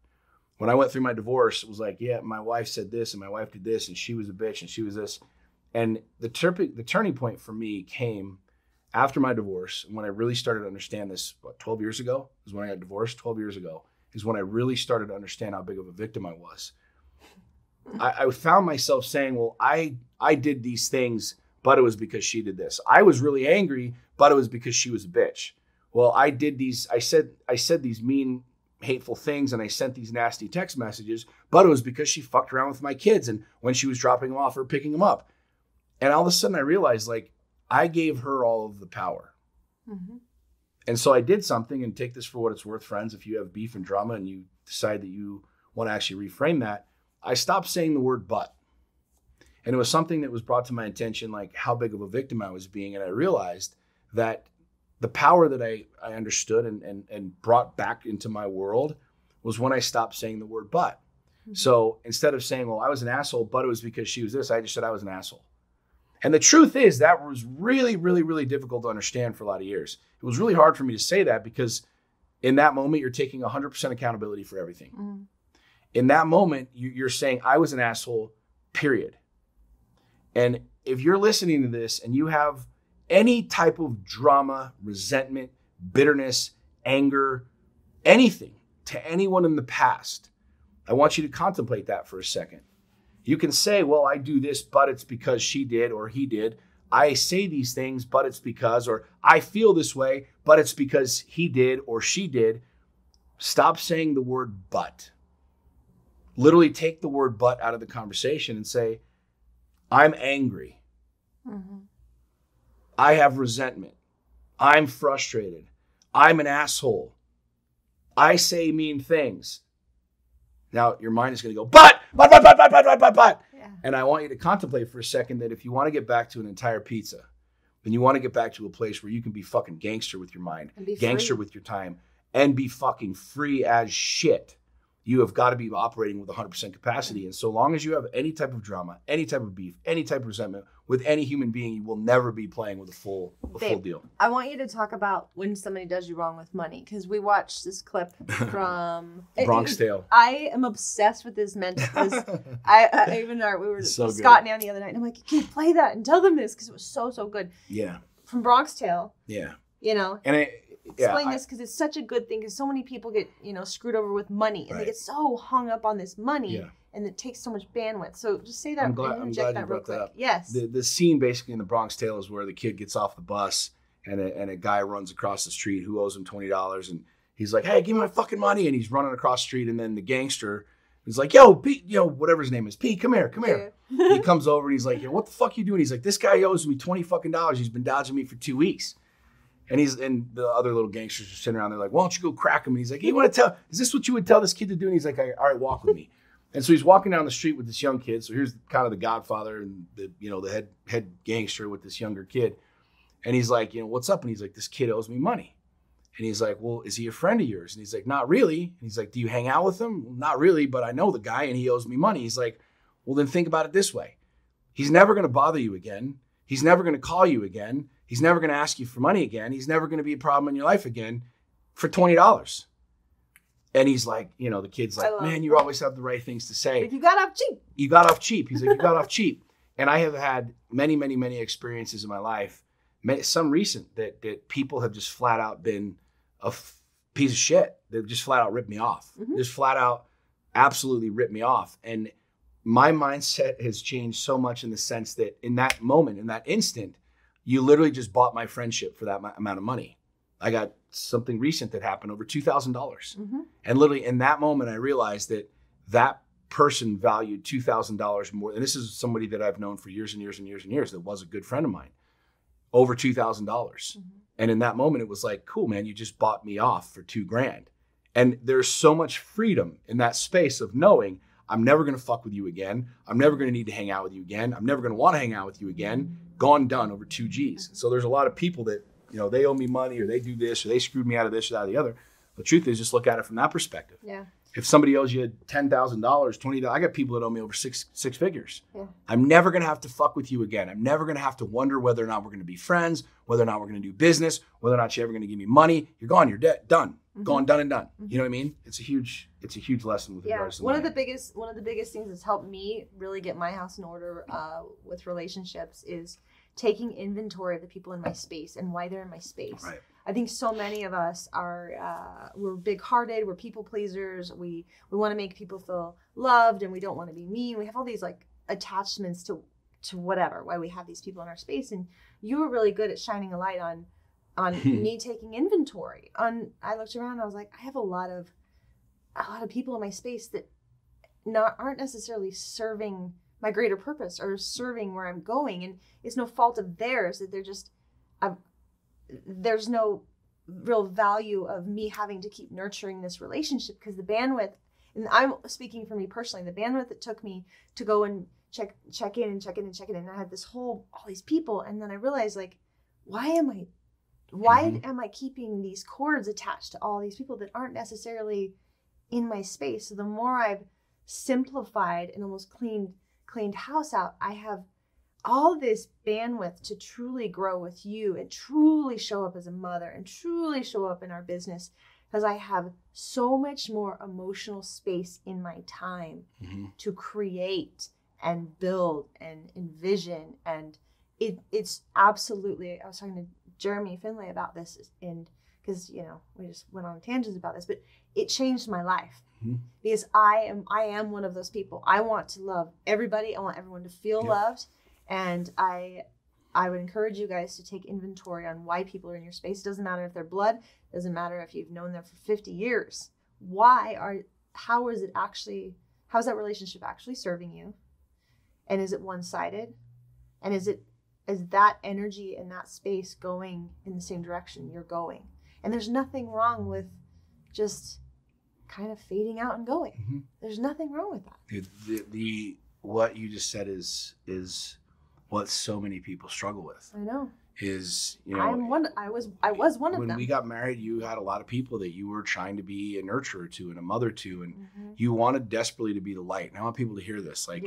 When I went through my divorce, it was like, yeah, my wife said this and my wife did this and she was a bitch and she was this. And the turning point for me came after my divorce, when I really started to understand this. 12 years ago is when I got divorced. 12 years ago is when I really started to understand how big of a victim I was. I found myself saying, well, I did these things, but it was because she did this. I was really angry, but it was because she was a bitch. Well, I said these mean, hateful things, and I sent these nasty text messages, but it was because she fucked around with my kids and when she was dropping them off or picking them up. And all of a sudden I realized, like, I gave her all of the power. Mm-hmm. And so I did something, and take this for what it's worth, friends. If you have beef and drama and you decide that you want to actually reframe that, I stopped saying the word but. And it was something that was brought to my attention, like how big of a victim I was being. And I realized that the power that I understood and brought back into my world was when I stopped saying the word but. Mm-hmm. So instead of saying, well, I was an asshole, but it was because she was this, I just said I was an asshole. And the truth is that was really, really, really difficult to understand for a lot of years. It was really hard for me to say that, because in that moment, you're taking 100% accountability for everything. Mm. In that moment, you're saying, I was an asshole, period. And if you're listening to this and you have any type of drama, resentment, bitterness, anger, anything to anyone in the past, I want you to contemplate that for a second. You can say, well, I do this, but it's because she did or he did. I say these things, but it's because, or I feel this way, but it's because he did or she did. Stop saying the word but. Literally take the word but out of the conversation and say, I'm angry. Mm-hmm. I have resentment. I'm frustrated. I'm an asshole. I say mean things. Now your mind is going to go, but. Yeah. And I want you to contemplate for a second that if you want to get back to an entire pizza, then you want to get back to a place where you can be fucking gangster with your mind, gangster with your time, and be fucking free as shit. You have got to be operating with 100% capacity. And so long as you have any type of drama, any type of beef, any type of resentment with any human being, you will never be playing with a full deal. I want you to talk about when somebody does you wrong with money, because we watched this clip from Bronx Tale. I am obsessed with this mentor. I even we were so Scott good. and Ann the other night, and I'm like, can you play that and tell them this, because it was so good. Yeah. From Bronx Tale. Yeah. You know. And explain this, because it's such a good thing, because so many people get screwed over with money, and they get so hung up on this money, and it takes so much bandwidth. So just say that. I'm glad you brought that up. Yes. The scene basically in the Bronx Tale is where the kid gets off the bus and a guy runs across the street who owes him $20, and he's like, "Hey, give me my fucking money!" And he's running across the street, and then the gangster is like, "Yo, Pete, whatever his name is, Pete, come here." He comes over and he's like, "What the fuck you doing?" He's like, "This guy owes me $20 fucking. He's been dodging me for 2 weeks." And the other little gangsters are sitting around. They're like, "Why don't you go crack him?" And he's like, "Hey, you want to tell? Is this what you would tell this kid to do?" And he's like, "All right, walk with me." And so he's walking down the street with this young kid. So here's kind of the Godfather and the head gangster with this younger kid. And he's like, "What's up?" And he's like, "This kid owes me money." And he's like, "Well, is he a friend of yours?" And he's like, "Not really." And he's like, "Do you hang out with him?" "Well, not really, but I know the guy and he owes me money." He's like, "Well, then think about it this way. He's never going to bother you again. He's never going to call you again. He's never going to ask you for money again. He's never going to be a problem in your life again for $20. And he's like, the kid's like, "Man, you always have the right things to say." Like, you got off cheap. You got off cheap. He's like, "You got off cheap." And I have had many, many, many experiences in my life, some recent, that people have just flat out been a piece of shit. They've just flat out ripped me off. Mm-hmm. Just flat out absolutely ripped me off. And my mindset has changed so much in the sense that in that moment, in that instant, you literally just bought my friendship for that amount of money. I got something recent that happened, over $2,000. Mm-hmm. And literally in that moment, I realized that person valued $2,000 more. And this is somebody that I've known for years and years and years and years that was a good friend of mine. Over $2,000. Mm-hmm. And in that moment, it was like, cool, man, you just bought me off for $2,000. And there's so much freedom in that space of knowing I'm never going to fuck with you again. I'm never going to need to hang out with you again. I'm never going to want to hang out with you again. Gone, done, over 2 G's. So there's a lot of people that, they owe me money, or they do this, or they screwed me out of this or that or the other. The truth is, just look at it from that perspective. Yeah. If somebody owes you $10,000, $20,000, I got people that owe me over six figures. Yeah. I'm never going to have to fuck with you again. I'm never going to have to wonder whether or not we're going to be friends, whether or not we're going to do business, whether or not you're ever going to give me money. You're gone. You're dead. Done. Mm-hmm. Gone, done, and done. Mm-hmm. You know what I mean? It's a huge lesson with regards to one money. of the biggest things that's helped me really get my house in order with relationships is taking inventory of the people in my space and why they're in my space. Right. I think so many of us are we're big-hearted, we're people pleasers, we want to make people feel loved, and we don't want to be mean. We have all these like attachments to whatever, why we have these people in our space. And you were really good at shining a light on me taking inventory. I looked around and I was like, I have a lot of people in my space that aren't necessarily serving my greater purpose or serving where I'm going, and it's no fault of theirs that they're just there's no real value of me having to keep nurturing this relationship, because the bandwidth, and I'm speaking for me personally, the bandwidth it took me to go and check in, and I had all these people, and then I realized, like, why am I keeping these cords attached to all these people that aren't necessarily in my space? So the more I've simplified and almost cleaned house out, I have all this bandwidth to truly grow with you and truly show up as a mother and truly show up in our business, because I have so much more emotional space in my time to create and build and envision. And it's absolutely, I was talking to Jeremy Finlay about this, and because we just went on tangents about this, but it changed my life. Because I am one of those people. I want to love everybody. I want everyone to feel loved. And I would encourage you guys to take inventory on why people are in your space. It doesn't matter if they're blood. It doesn't matter if you've known them for 50 years. How is that relationship actually serving you? And is it one-sided? And is that energy in that space going in the same direction you're going? And there's nothing wrong with just kind of fading out and going. Mm-hmm. There's nothing wrong with that. The what you just said is what so many people struggle with. I know. is, I was one of when them. we got married, you had a lot of people that you were trying to be a nurturer to and a mother to, and you wanted desperately to be the light. And I want people to hear this. Like,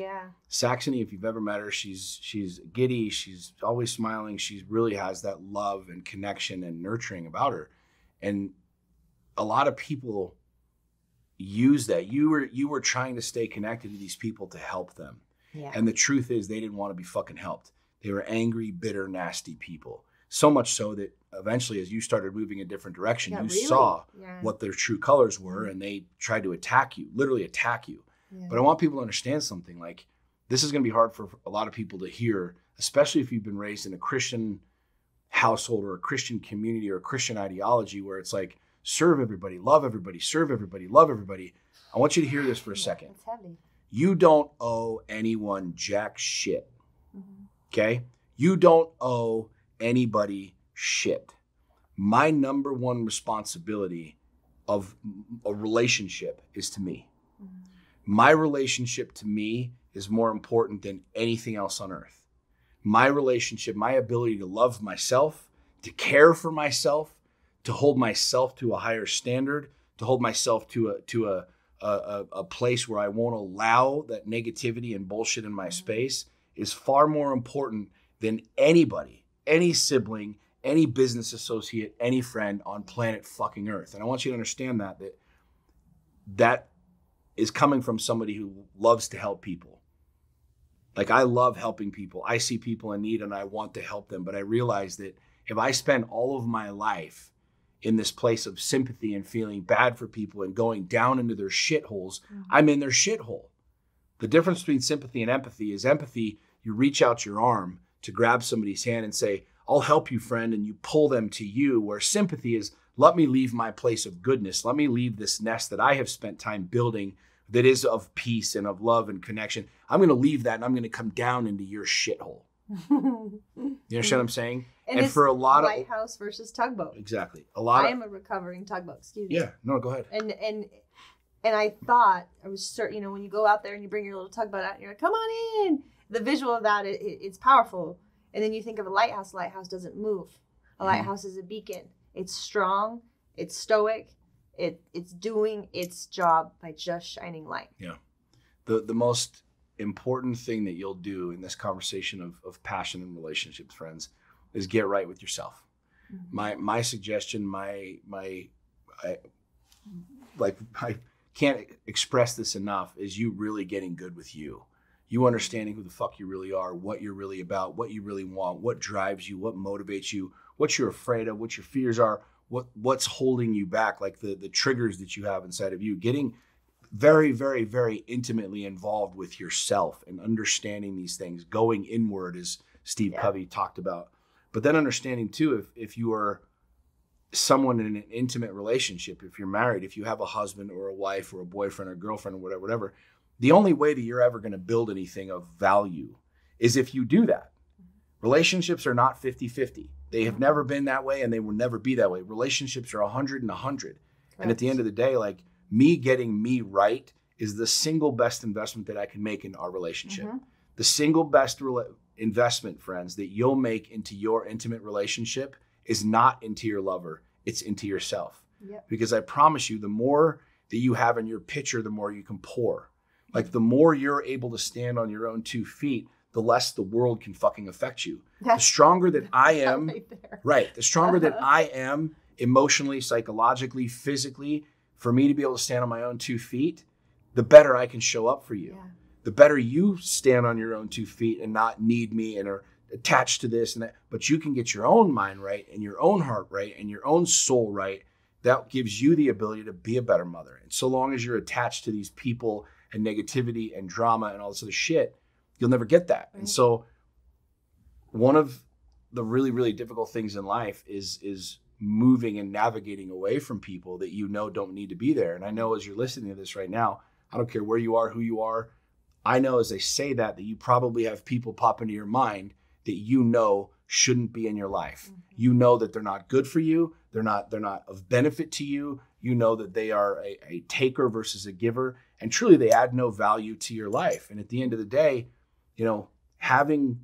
Saxony, if you've ever met her, she's giddy. She's always smiling. She really has that love and connection and nurturing about her. And a lot of people use that. You were trying to stay connected to these people to help them. Yeah. And the truth is they didn't want to be fucking helped. They were angry, bitter, nasty people. So much so that eventually, as you started moving a different direction, you saw what their true colors were, and they tried to attack you, literally attack you. Yeah. But I want people to understand something. Like, this is going to be hard for a lot of people to hear, especially if you've been raised in a Christian household or a Christian community or a Christian ideology where it's like, serve everybody, love everybody, serve everybody, love everybody. I want you to hear this for a second. It's heavy. You don't owe anyone jack shit. Okay? You don't owe anybody shit. My number one responsibility of a relationship is to me. My relationship to me is more important than anything else on earth. My relationship, my ability to love myself, to care for myself, to hold myself to a higher standard, to hold myself to a place where I won't allow that negativity and bullshit in my space is far more important than anybody, any sibling, any business associate, any friend on planet fucking Earth. And I want you to understand that is coming from somebody who loves to help people. Like, I love helping people. I see people in need and I want to help them. But I realize that if I spend all of my life in this place of sympathy and feeling bad for people and going down into their shitholes, I'm in their shithole. The difference between sympathy and empathy is empathy, you reach out your arm to grab somebody's hand and say, I'll help you, friend, and you pull them to you, where sympathy is, let me leave my place of goodness. Let me leave this nest that I have spent time building that is of peace and of love and connection. I'm going to leave that and I'm going to come down into your shithole. You understand what I'm saying? And for a lot of Lighthouse versus tugboat. Exactly. I am a recovering tugboat. Excuse me. Yeah. No, go ahead. And I thought I was certain. When you go out there and you bring your little tugboat out, and you're like, "Come on in." The visual of that, it's powerful. And then you think of a lighthouse. A lighthouse doesn't move. A lighthouse is a beacon. It's strong. It's stoic. It's doing its job by just shining light. Yeah. The most important thing that you'll do in this conversation of passion and relationships, friends, is get right with yourself. My suggestion, I can't express this enough, is you really getting good with you. You understanding who the fuck you really are, what you're really about, what you really want, what drives you, what motivates you, what you're afraid of, what your fears are, what's holding you back, like the triggers that you have inside of you. Getting very, very, very intimately involved with yourself and understanding these things, going inward, as Steve Covey talked about. But then understanding too, if you are someone in an intimate relationship, if you're married, if you have a husband or a wife or a boyfriend or girlfriend or whatever, the only way that you're ever going to build anything of value is if you do that. Relationships are not 50-50. They have never been that way and they will never be that way. Relationships are 100 and 100. Correct. And at the end of the day, like, me getting me right is the single best investment that I can make in our relationship. The single best investment, friends, that you'll make into your intimate relationship is not into your lover. It's into yourself. Yep. Because I promise you, the more that you have in your pitcher, the more you can pour. Like, the more you're able to stand on your own 2 feet, the less the world can fucking affect you. The stronger that I am, the stronger that I am emotionally, psychologically, physically, for me to be able to stand on my own 2 feet, the better I can show up for you. Yeah. The better you stand on your own 2 feet and not need me and are attached to this and that, but you can get your own mind right and your own heart right and your own soul right. That gives you the ability to be a better mother. And so long as you're attached to these people and negativity and drama and all this other shit, you'll never get that. Right. And so one of the really, really difficult things in life is moving and navigating away from people that you know don't need to be there. And I know as you're listening to this right now, I don't care where you are, who you are, I know as I say that you probably have people pop into your mind that you know shouldn't be in your life. You know that they're not good for you. They're not of benefit to you. You know that they are a taker versus a giver. And truly they add no value to your life. And at the end of the day, having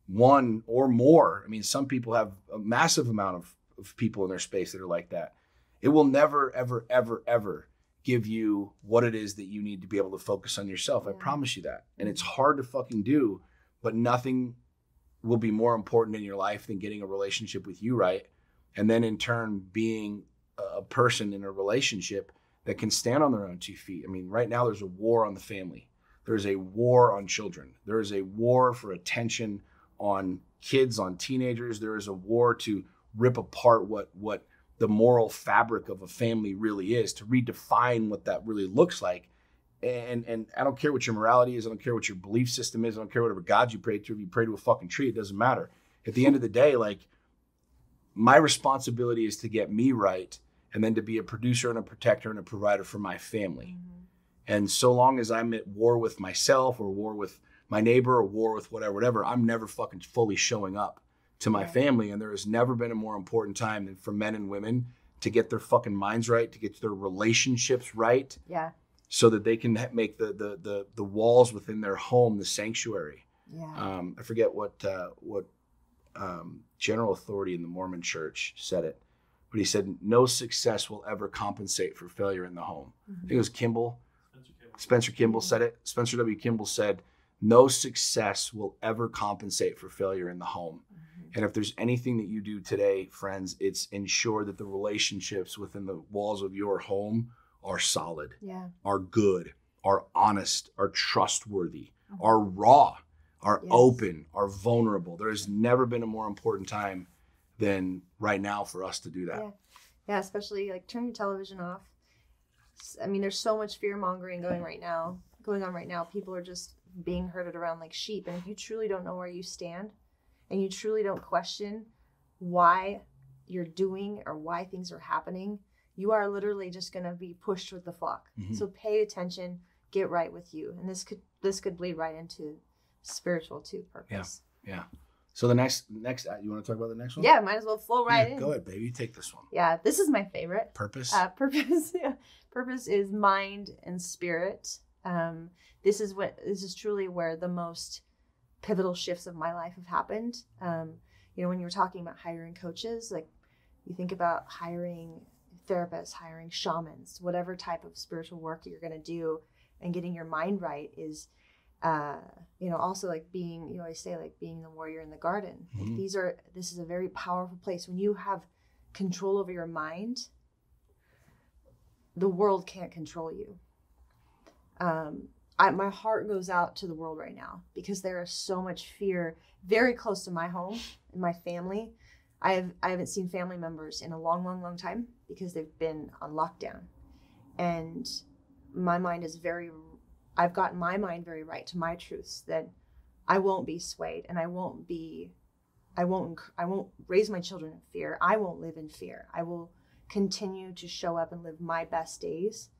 one or more. I mean, some people have a massive amount of people in their space that are like that. It will never, ever, ever, ever give you what it is that you need to be able to focus on yourself. I promise you that. And it's hard to fucking do, but nothing will be more important in your life than getting a relationship with you right. And then in turn, being a person in a relationship that can stand on their own 2 feet. I mean, right now there's a war on the family. There's a war on children. There is a war for attention on kids, on teenagers. There is a war to rip apart what the moral fabric of a family really is, to redefine what that really looks like. And I don't care what your morality is. I don't care what your belief system is. I don't care whatever God you pray to. If you pray to a fucking tree, it doesn't matter. At the end of the day, like, my responsibility is to get me right, and then to be a producer and a protector and a provider for my family. And so long as I'm at war with myself or war with my neighbor or war with whatever, I'm never fucking fully showing up to my family. And there has never been a more important time than for men and women to get their fucking minds right, to get their relationships right. Yeah. So that they can make the walls within their home the sanctuary. Yeah. I forget what general authority in the Mormon church said it, but he said, no success will ever compensate for failure in the home. I think it was Spencer Kimball said it. Spencer W. Kimball said, no success will ever compensate for failure in the home. And if there's anything that you do today, friends, it's ensure that the relationships within the walls of your home are solid, are good, are honest, are trustworthy, are raw, are open, are vulnerable. There has never been a more important time than right now for us to do that. Yeah, especially like turn your television off. I mean, there's so much fear mongering going on right now. People are just being herded around like sheep. And if you truly don't know where you stand and you truly don't question why you're doing or why things are happening, you are literally just going to be pushed with the flock. So pay attention, get right with you. And this could bleed right into spiritual too, purpose. Yeah. So the next, you want to talk about the next one? Yeah, might as well flow right in. Go ahead, baby. Take this one. Yeah, this is my favorite. Purpose. Purpose is mind and spirit. This is truly where the most pivotal shifts of my life have happened. When you were talking about hiring coaches, like you think about hiring therapists, hiring shamans, whatever type of spiritual work you're going to do, and getting your mind right is, also like being, you always say like being the warrior in the garden. Like this is a very powerful place. When you have control over your mind, the world can't control you. My heart goes out to the world right now because there is so much fear very close to my home and my family. I haven't seen family members in a long, long, long time because they've been on lockdown. And my mind is I've gotten my mind very right to my truths, that I won't be swayed, and I won't raise my children in fear. I won't live in fear. I will continue to show up and live my best days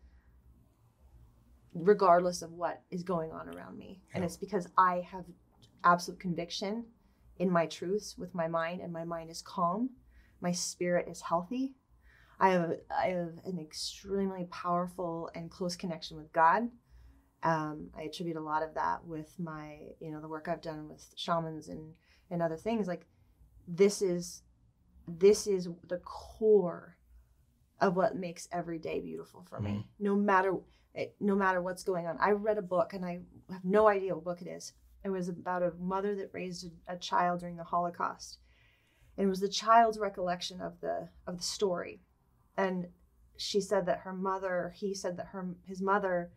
regardless of what is going on around me. And it's because I have absolute conviction in my truths with my mind, and my mind is calm. My spirit is healthy. I have an extremely powerful and close connection with God. I attribute a lot of that with my, the work I've done with shamans and other things. Like this is the core of what makes every day beautiful for me, no matter what's going on. I read a book, and I have no idea what book it is. It was about a mother that raised a child during the Holocaust. And it was the child's recollection of the story. And she said that his mother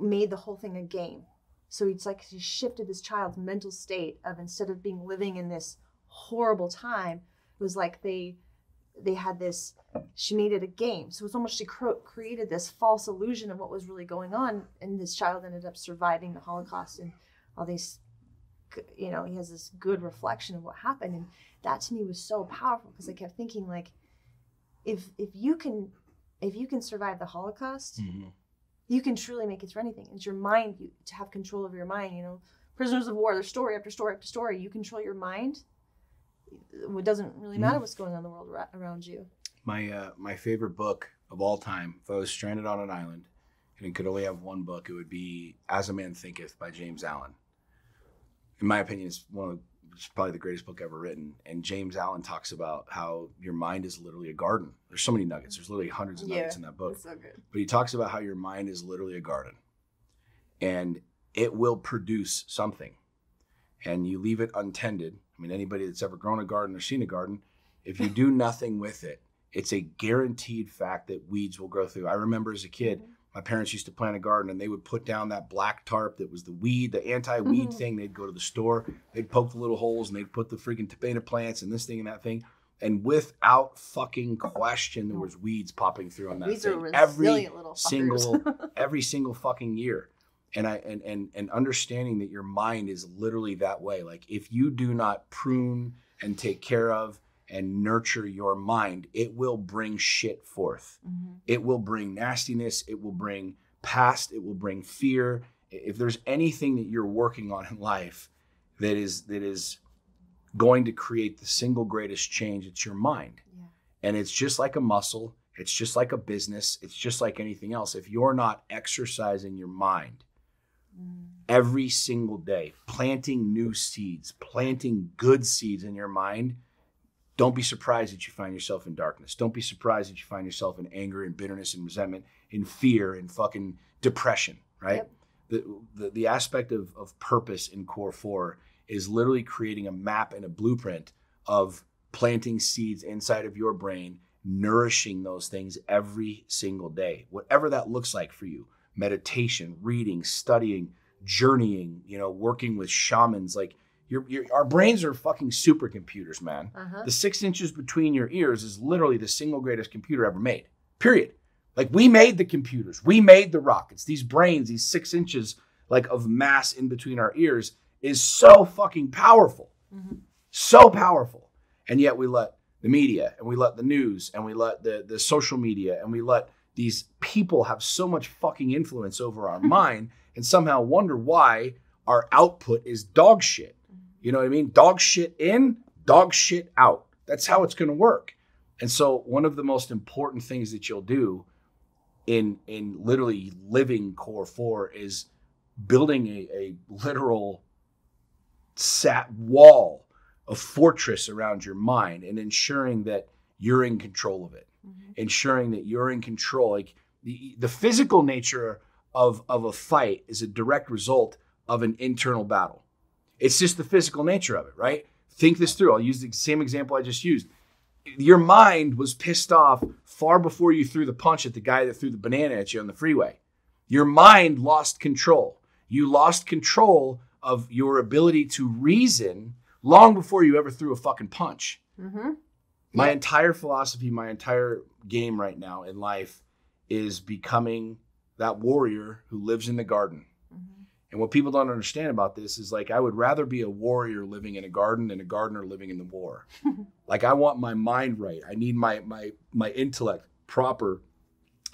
made the whole thing a game. So it's like she shifted this child's mental state of, instead of living in this horrible time, it was like they had this, she made it a game. So it's almost, she created this false illusion of what was really going on. And this child ended up surviving the Holocaust, and all these, he has this good reflection of what happened. And that to me was so powerful, because I kept thinking, like, if you can survive the Holocaust, you can truly make it through anything. It's your mind, to have control over your mind. Prisoners of war, there's story after story after story. You control your mind. It doesn't really matter what's going on in the world around you. My favorite book of all time, if I was stranded on an island and it could only have one book, it would be As a Man Thinketh by James Allen. In my opinion, it's one of it's probably the greatest book ever written. And James Allen talks about how your mind is literally a garden. There's so many nuggets. There's literally hundreds of nuggets in that book. That's so good. But he talks about how your mind is literally a garden. And it will produce something. And you leave it untended. I mean, anybody that's ever grown a garden or seen a garden, if you do nothing with it, it's a guaranteed fact that weeds will grow through. I remember as a kid, my parents used to plant a garden and they would put down that black tarp that was the weed, the anti-weed thing. They'd go to the store, they'd poke the little holes and they'd put the freaking tomato plants and this thing and that thing. And without fucking question, there was weeds popping through on that Weeds thing. are resilient little fuckers. every single fucking year. And understanding that your mind is literally that way. Like if you do not prune and take care of and nurture your mind, it will bring shit forth. It will bring nastiness. It will bring past. It will bring fear. If there's anything that you're working on in life that is going to create the single greatest change, it's your mind. Yeah. And it's just like a muscle. It's just like a business. It's just like anything else. If you're not exercising your mind every single day, planting new seeds, planting good seeds in your mind, don't be surprised that you find yourself in darkness. Don't be surprised that you find yourself in anger and bitterness and resentment, in fear and fucking depression, right? Yep. The aspect of purpose in Core 4 is literally creating a map and a blueprint of planting seeds inside of your brain, nourishing those things every single day, whatever that looks like for you. Meditation, reading, studying, journeying, working with shamans. Like our brains are fucking supercomputers, man. The 6 inches between your ears is literally the single greatest computer ever made, period. Like we made the computers, we made the rockets. These brains, these 6 inches like of mass in between our ears is so fucking powerful, so powerful. And yet we let the media and we let the news and we let the social media and we let these people have so much fucking influence over our mind and somehow wonder why our output is dog shit. You know what I mean? Dog shit in, dog shit out. That's how it's going to work. And so one of the most important things that you'll do in literally living Core 4 is building a literal wall, a fortress around your mind and ensuring that you're in control of it. Ensuring that you're in control. Like the physical nature of a fight is a direct result of an internal battle. It's just the physical nature of it, right? Think this through. I'll use the same example I just used. Your mind was pissed off far before you threw the punch at the guy that threw the banana at you on the freeway. Your mind lost control. You lost control of your ability to reason long before you ever threw a fucking punch. My entire philosophy, my entire game right now in life is becoming that warrior who lives in the garden. And what people don't understand about this is like, I would rather be a warrior living in a garden than a gardener living in the war. Like I want my mind right. I need my intellect proper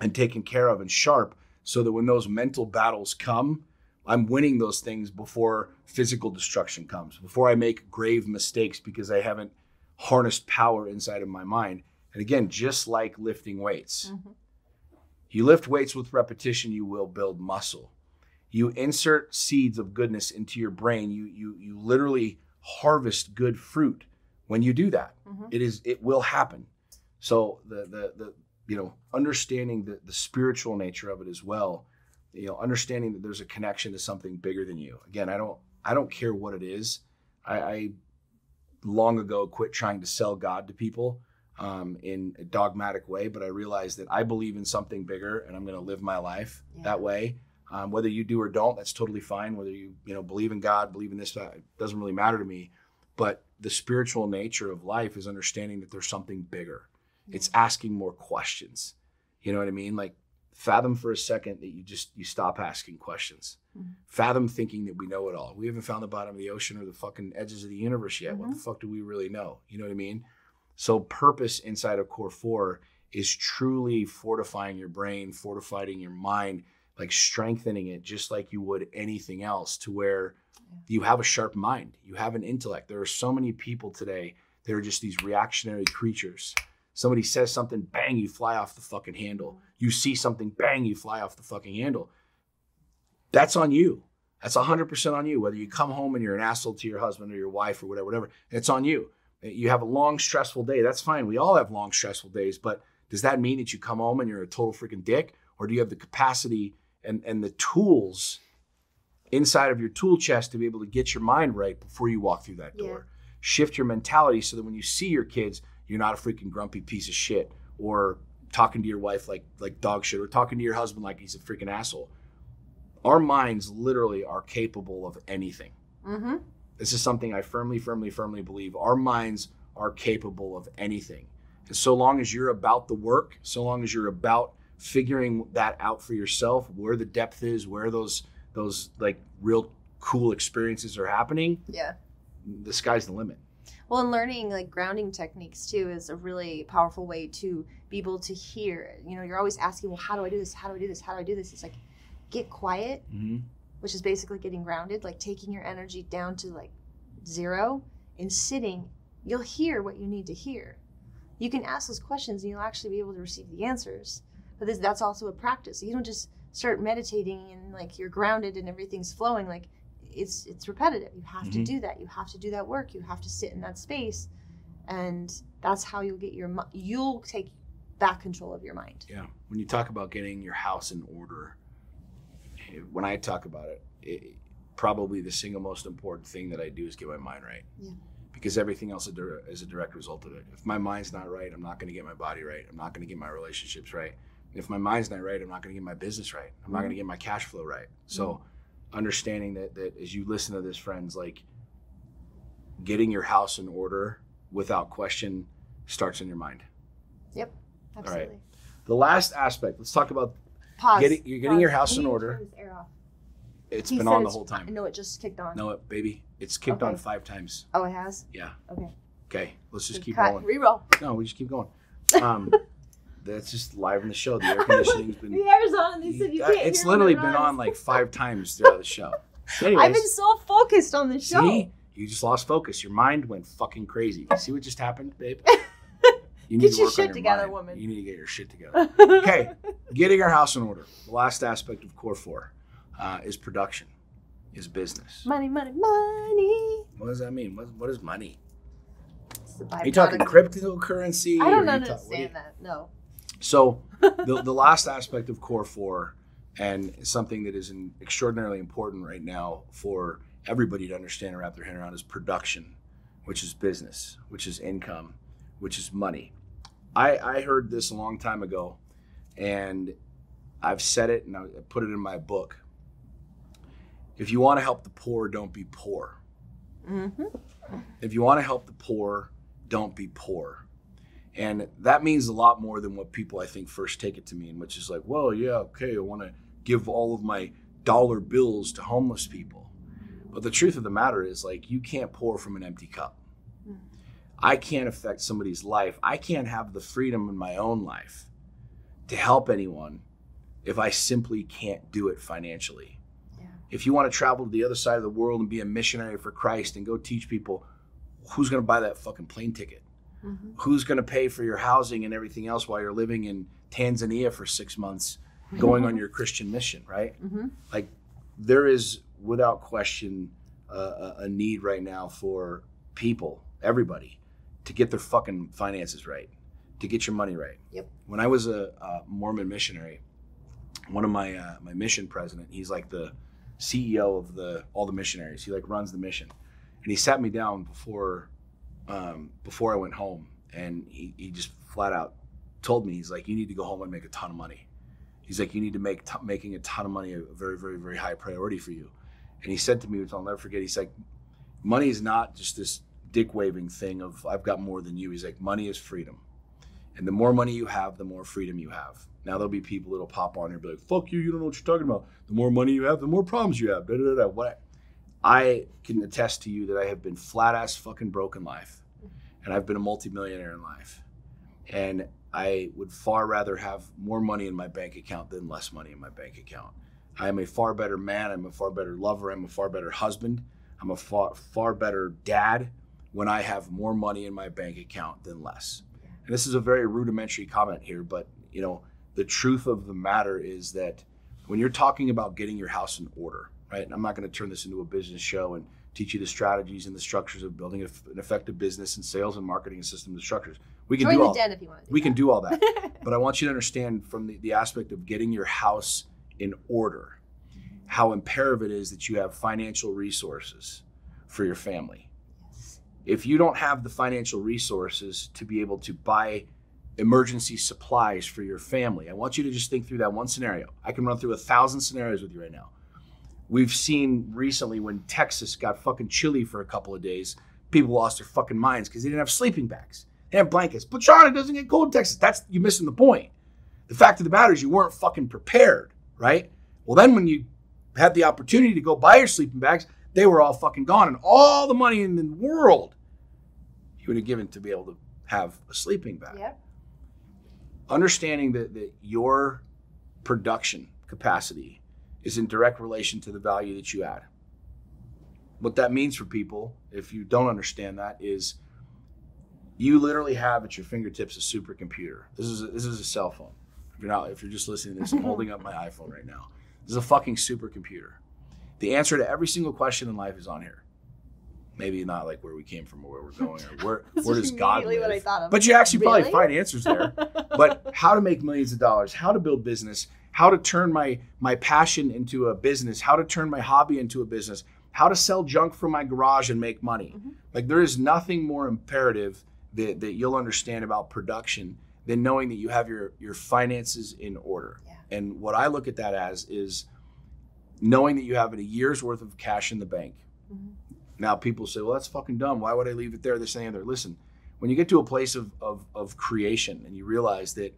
and taken care of and sharp so that when those mental battles come, I'm winning those things before physical destruction comes, before I make grave mistakes because I haven't harnessed power inside of my mind. And again, just like lifting weights, you lift weights with repetition, you will build muscle. You insert seeds of goodness into your brain. You literally harvest good fruit when you do that. It will happen. So the understanding the spiritual nature of it as well, understanding that there's a connection to something bigger than you. Again, I don't care what it is. I long ago quit trying to sell God to people in a dogmatic way, but I realized that I believe in something bigger and I'm going to live my life that way. Whether you do or don't, that's totally fine. Whether you believe in God, believe in this, it doesn't really matter to me. But the spiritual nature of life is understanding that there's something bigger. It's asking more questions. You know what I mean? Like fathom for a second that you stop asking questions. Fathom thinking that we know it all. We haven't found the bottom of the ocean or the fucking edges of the universe yet. What the fuck do we really know? You know what I mean? So purpose inside of Core 4 is truly fortifying your brain, fortifying your mind, like strengthening it just like you would anything else, to where you have a sharp mind, you have an intellect. There are so many people today that are just these reactionary creatures. Somebody says something, bang, you fly off the fucking handle. You see something, bang, you fly off the fucking handle. That's on you. That's 100% on you. Whether you come home and you're an asshole to your husband or your wife or whatever, it's on you. You have a long, stressful day. That's fine. We all have long, stressful days. But does that mean that you come home and you're a total freaking dick? Or do you have the capacity and the tools inside of your tool chest to be able to get your mind right before you walk through that door? Shift your mentality so that when you see your kids, you're not a freaking grumpy piece of shit, or talking to your wife like dog shit, or talking to your husband like he's a freaking asshole. Our minds literally are capable of anything. Mm-hmm. This is something I firmly believe. Our minds are capable of anything. And so long as you're about the work, so long as you're about figuring that out for yourself, where the depth is, where those like real cool experiences are happening, the sky's the limit. Well, and learning like grounding techniques too is a really powerful way to be able to hear. You know, you're always asking, well, how do I do this? How do I do this? How do I do this? It's like, get quiet, which is basically getting grounded, like taking your energy down to like 0 and sitting. You'll hear what you need to hear. You can ask those questions and you'll actually be able to receive the answers. But that's also a practice. You don't just start meditating and like you're grounded and everything's flowing. Like it's repetitive. You have to do that. You have to do that work. You have to sit in that space, and that's how you'll get you'll take back control of your mind. Yeah. When you talk about getting your house in order, when I talk about it, probably the single most important thing that I do is get my mind right. Yeah. Because everything else is a direct result of it. If my mind's not right, I'm not going to get my body right. I'm not going to get my relationships right. If my mind's not right, I'm not going to get my business right. I'm not going to get my cash flow right. So understanding that as you listen to this, friends, like getting your house in order without question starts in your mind. Yep, absolutely. All right. The last aspect, let's talk about you're getting your house in order. Turn this air off. It's been on the whole time. No, it just kicked on. No, baby. It's kicked on 5 times. Oh, it has? Yeah. Okay, let's just keep going. Reroll. No, we just keep going. That's just live in the show. The air conditioning's been... The air's on. They said you can't hear. It's literally been on like 5 times throughout the show. Anyways, I've been so focused on the show. See? You just lost focus. Your mind went fucking crazy. You see what just happened, babe? You need get your shit together, woman. You need to get your shit together. Okay, getting our house in order. The last aspect of Core 4 is production, is business. Money, money, money. What does that mean? What is money? Are you talking cryptocurrency? I don't understand that. No. So the last aspect of Core 4, and something that is extraordinarily important right now for everybody to understand and wrap their head around, is production, which is business, which is income, which is money. I heard this a long time ago, and I've said it and I put it in my book. If you want to help the poor, don't be poor. Mm-hmm. If you want to help the poor, don't be poor. And that means a lot more than what people, I think, first take it to mean, which is like, well, yeah, okay, I want to give all of my dollar bills to homeless people. But the truth of the matter is, like, you can't pour from an empty cup. I can't affect somebody's life. I can't have the freedom in my own life to help anyone if I simply can't do it financially. Yeah. If you want to travel to the other side of the world and be a missionary for Christ and go teach people, who's going to buy that fucking plane ticket? Mm-hmm. Who's going to pay for your housing and everything else while you're living in Tanzania for 6 months going on your Christian mission, right? Mm-hmm. Like, there is, without question, a need right now for people, everybody, to get their fucking finances right, to get your money right. Yep. When I was a Mormon missionary, one of my mission president, he's like the CEO of all the missionaries. He like runs the mission, and he sat me down before I went home, and he just flat out told me, he's like, you need to go home and make a ton of money. He's like, you need to making a ton of money a very, very, very high priority for you. And he said to me, which I'll never forget, he's like, money is not just this dick waving thing of I've got more than you. He's like, money is freedom. And the more money you have, the more freedom you have. Now there'll be people that'll pop on here and be like, fuck you, you don't know what you're talking about. The more money you have, the more problems you have. Da, da, da, da. What? I can attest to you that I have been flat ass fucking broke in life. And I've been a multimillionaire in life. And I would far rather have more money in my bank account than less money in my bank account. I am a far better man. I'm a far better lover. I'm a far better husband. I'm a far better dad when I have more money in my bank account than less. And this is a very rudimentary comment here, but the truth of the matter is that when you're talking about getting your house in order, right? I'm not going to turn this into a business show and teach you the strategies and the structures of building an effective business and sales and marketing and systems and structures. We can Join do the all den if you want to. We can do all that. But I want you to understand from the aspect of getting your house in order, how imperative it is that you have financial resources for your family. Yes. If you don't have the financial resources to be able to buy emergency supplies for your family, I want you to just think through that one scenario. I can run through 1,000 scenarios with you right now. We've seen recently when Texas got fucking chilly for a couple of days, people lost their fucking minds because they didn't have sleeping bags. They have blankets. But Sean, it doesn't get cold in Texas. You're missing the point. The fact of the matter is you weren't fucking prepared, right? Well, then when you had the opportunity to go buy your sleeping bags, they were all fucking gone. And all the money in the world you would have given to be able to have a sleeping bag. Yep. Understanding that your production capacity is in direct relation to the value that you add. What that means for people, if you don't understand that, is you literally have at your fingertips a supercomputer. This is a cell phone. If you're just listening to this, I'm holding up my iPhone right now. This is a fucking supercomputer. The answer to every single question in life is on here. Maybe not like where we came from or where we're going or where does God live. What I thought of. But you actually Really? probably find answers there. But how to make millions of dollars, how to build business, how to turn my passion into a business, how to turn my hobby into a business, how to sell junk from my garage and make money. Mm-hmm. Like there is nothing more imperative that you'll understand about production than knowing that you have your finances in order. Yeah. And what I look at that as is knowing that you have a year's worth of cash in the bank. Mm-hmm. Now people say, well, that's fucking dumb. Why would I leave it there? This and the other. Listen, when you get to a place of creation and you realize that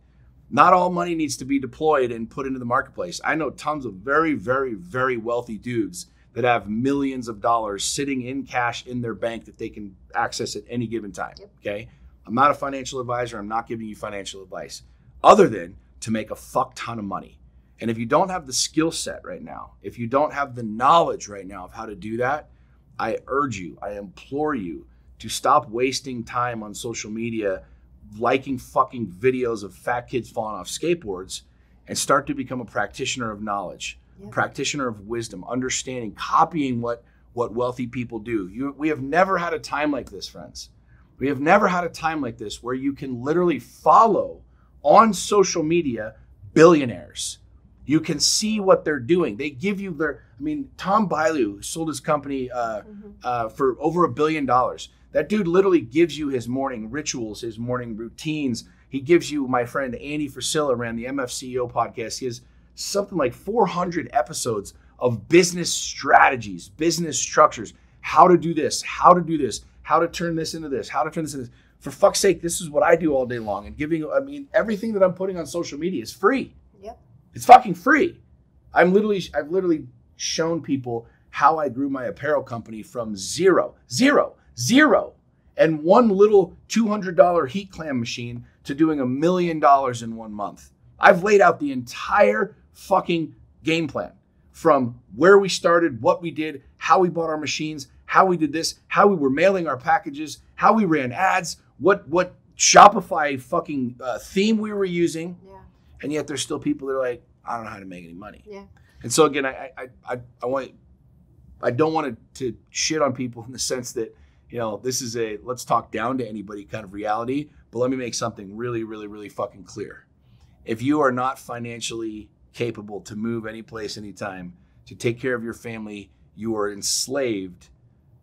not all money needs to be deployed and put into the marketplace. I know tons of very, very, very wealthy dudes that have millions of dollars sitting in cash in their bank that they can access at any given time. Yep. Okay. I'm not a financial advisor. I'm not giving you financial advice other than to make a fuck ton of money. And if you don't have the skill set right now, if you don't have the knowledge right now of how to do that, I urge you, I implore you to stop wasting time on social media, liking fucking videos of fat kids falling off skateboards, and start to become a practitioner of knowledge, Yep. practitioner of wisdom, understanding, copying what wealthy people do. We have never had a time like this, friends. We have never had a time like this where you can literally follow on social media billionaires. You can see what they're doing. They give you Tom Bilyeu sold his company for over $1 billion. That dude literally gives you his morning rituals, his morning routines. He gives you, my friend Andy Frisella ran the MFCEO podcast. He has something like 400 episodes of business strategies, business structures, how to do this, how to do this, how to turn this into this, how to turn this into this. For fuck's sake, this is what I do all day long. And everything that I'm putting on social media is free. Yep. It's fucking free. I've literally shown people how I grew my apparel company from zero, and one little $200 heat clamp machine to doing $1 million in 1 month. I've laid out the entire fucking game plan from where we started, what we did, how we bought our machines, how we did this, how we were mailing our packages, how we ran ads, what Shopify fucking theme we were using. Yeah. And yet there's still people that are like, I don't know how to make any money. Yeah. And so again, I don't want to shit on people in the sense that, this is a let's talk down to anybody kind of reality, but let me make something really, really, really fucking clear. If you are not financially capable to move any place, anytime, to take care of your family, you are enslaved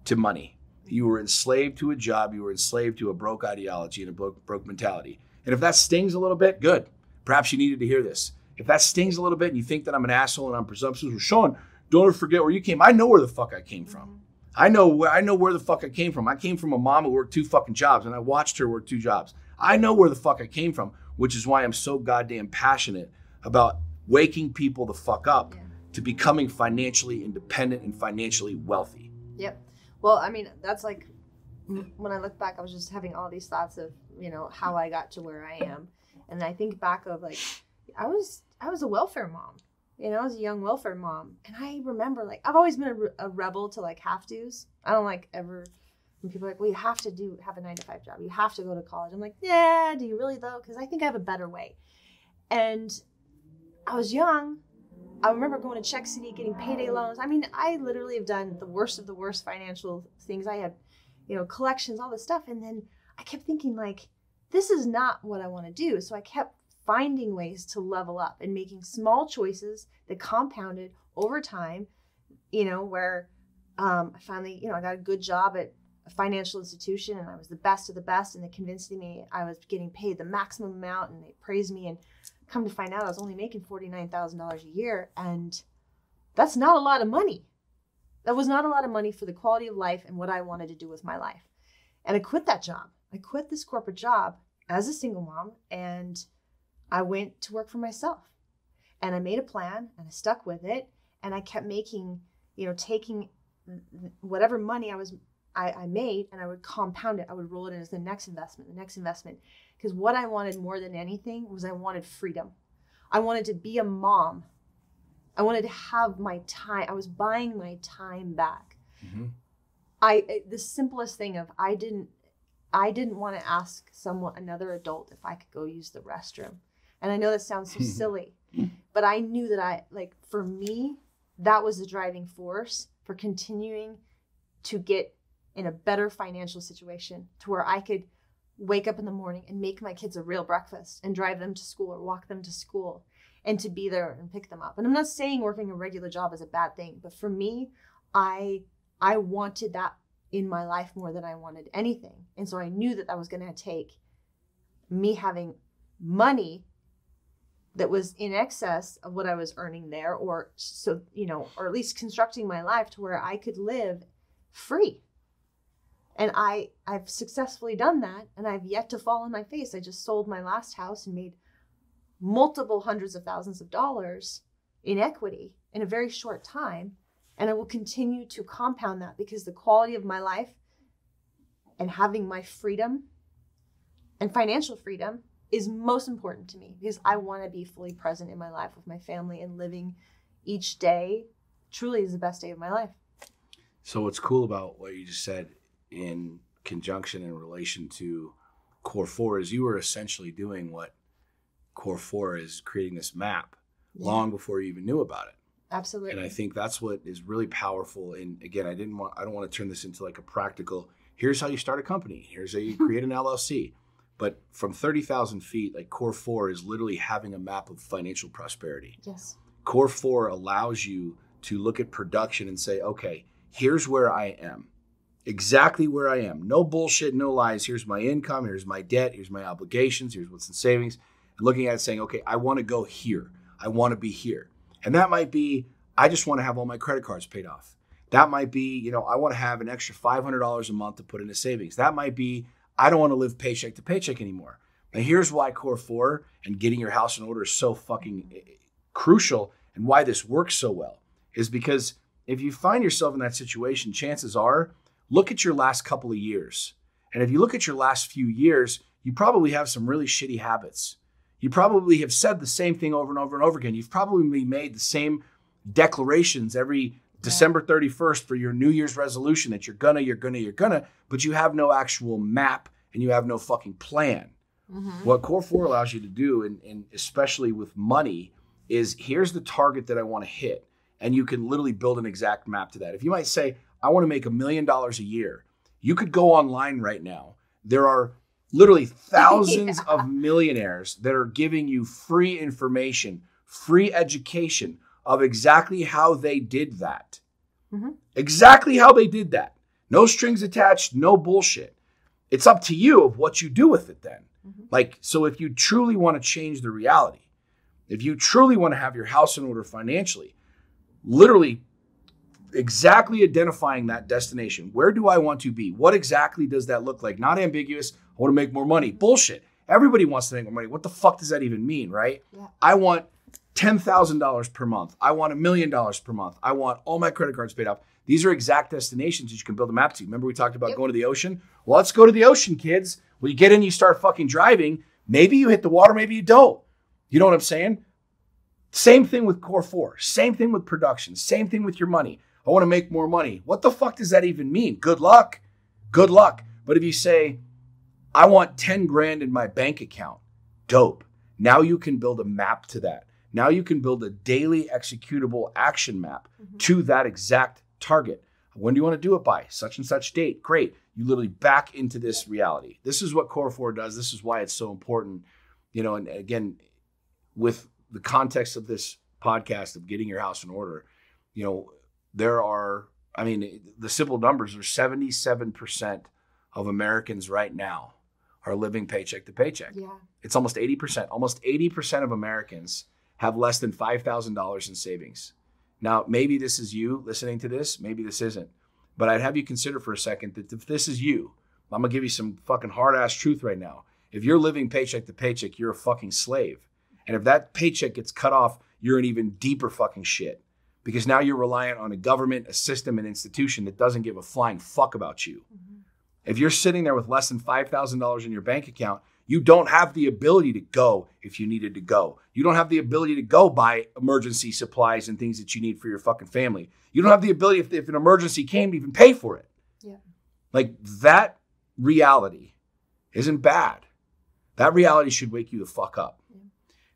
to money. You were enslaved to a job. You were enslaved to a broke ideology and a broke mentality. And if that stings a little bit, good. Perhaps you needed to hear this. If that stings a little bit and you think that I'm an asshole and I'm presumptuous, well, Sean, don't ever forget where you came. I know where the fuck I came from. I know where the fuck I came from. I came from a mom who worked 2 fucking jobs, and I watched her work 2 jobs. I know where the fuck I came from, which is why I'm so goddamn passionate about waking people the fuck up to becoming financially independent and financially wealthy. Yep. Well, that's like, when I look back, I was just having all these thoughts of, how I got to where I am. And I think back of like, I was a welfare mom. I was a young welfare mom. And I remember I've always been a rebel to have-tos. I don't ever, when people are like, well, you have to have a 9-to-5 job. You have to go to college. I'm like, yeah, do you really though? Because I think I have a better way. And I was young I remember going to Czech City, getting payday loans. I mean, I literally have done the worst of the worst financial things. I had, collections, all this stuff. And then I kept thinking, like, this is not what I want to do. So I kept finding ways to level up and making small choices that compounded over time, where I finally, I got a good job at a financial institution and I was the best of the best, and they convinced me I was getting paid the maximum amount, and they praised me, and come to find out I was only making $49,000 a year, and that's not a lot of money. That was not a lot of money for the quality of life and what I wanted to do with my life. And I quit that job. I quit this corporate job as a single mom, and I went to work for myself. And I made a plan and I stuck with it, and I kept making, taking whatever money I made, and I would compound it. I would roll it in as the next investment. Because what I wanted more than anything was I wanted freedom. I wanted to be a mom. I wanted to have my time. I was buying my time back. Mm-hmm. The simplest thing of I didn't want to ask another adult if I could go use the restroom. And I know that sounds so silly, but I knew that for me, that was the driving force for continuing to get in a better financial situation, to where I could wake up in the morning and make my kids a real breakfast and drive them to school or walk them to school and to be there and pick them up. And I'm not saying working a regular job is a bad thing, but for me, I wanted that in my life more than I wanted anything. And so I knew that was going to take me having money that was in excess of what I was earning there, or at least constructing my life to where I could live free. And I've successfully done that, and I've yet to fall on my face. I just sold my last house and made multiple hundreds of thousands of dollars in equity in a very short time. And I will continue to compound that, because the quality of my life and having my freedom and financial freedom is most important to me, because I want to be fully present in my life with my family, and living each day truly is the best day of my life. So what's cool about what you just said in conjunction in relation to Core 4 is you were essentially doing what Core 4 is, creating this map long before you even knew about it. Absolutely. And I think that's what is really powerful. And again, I don't want to turn this into like a practical, here's how you start a company, here's how you create an LLC. But from 30,000 feet, like Core 4 is literally having a map of financial prosperity. Yes. Core 4 allows you to look at production and say, okay, here's where I am. Exactly where I am. No bullshit, no lies. Here's my income. Here's my debt. Here's my obligations. Here's what's in savings. And looking at it saying, okay, I want to go here. I want to be here. And that might be, I just want to have all my credit cards paid off. That might be, I want to have an extra $500 a month to put into savings. That might be, I don't want to live paycheck to paycheck anymore. Now here's why Core 4 and getting your house in order is so fucking crucial, and why this works so well is because if you find yourself in that situation, chances are, look at your last couple of years. And if you look at your last few years, you probably have some really shitty habits. You probably have said the same thing over and over and over again. You've probably made the same declarations every December 31st for your New Year's resolution that you're gonna, but you have no actual map and you have no fucking plan. Mm-hmm. What Core 4 allows you to do, and especially with money, is here's the target that I want to hit. And you can literally build an exact map to that. If you might say, I want to make $1 million a year, you could go online right now. There are literally thousands of millionaires that are giving you free information, free education of exactly how they did that. Mm-hmm. Exactly how they did that. No strings attached, no bullshit. It's up to you of what you do with it then. Mm-hmm. So if you truly want to change the reality, if you truly want to have your house in order financially, literally exactly identifying that destination. Where do I want to be? What exactly does that look like? Not ambiguous. I want to make more money. Bullshit. Everybody wants to make more money. What the fuck does that even mean, right? Yeah. I want $10,000 per month. I want $1 million per month. I want all my credit cards paid off. These are exact destinations that you can build a map to. Remember we talked about going to the ocean? Well, let's go to the ocean, kids. When you get in, you start fucking driving. Maybe you hit the water, maybe you don't. You know what I'm saying? Same thing with Core 4. Same thing with production. Same thing with your money. I want to make more money. What the fuck does that even mean? Good luck. Good luck. But if you say, I want 10 grand in my bank account, dope. Now you can build a map to that. Now you can build a daily executable action map to that exact target. When do you want to do it by? Such and such date. Great. You literally back into this reality. This is what Core 4 does. This is why it's so important. And again, with the context of this podcast of getting your house in order, the simple numbers are 77% of Americans right now are living paycheck to paycheck. Yeah. It's almost 80%. Almost 80% of Americans have less than $5,000 in savings. Now, maybe this is you listening to this. Maybe this isn't. But I'd have you consider for a second that if this is you, I'm going to give you some fucking hard-ass truth right now. If you're living paycheck to paycheck, you're a fucking slave. And if that paycheck gets cut off, you're in even deeper fucking shit. Because now you're reliant on a government, a system, an institution that doesn't give a flying fuck about you. Mm-hmm. If you're sitting there with less than $5,000 in your bank account, you don't have the ability to go if you needed to go. You don't have the ability to go buy emergency supplies and things that you need for your fucking family. You don't have the ability, if an emergency came, to even pay for it. Yeah. Like, that reality isn't bad. That reality should wake you the fuck up. Yeah.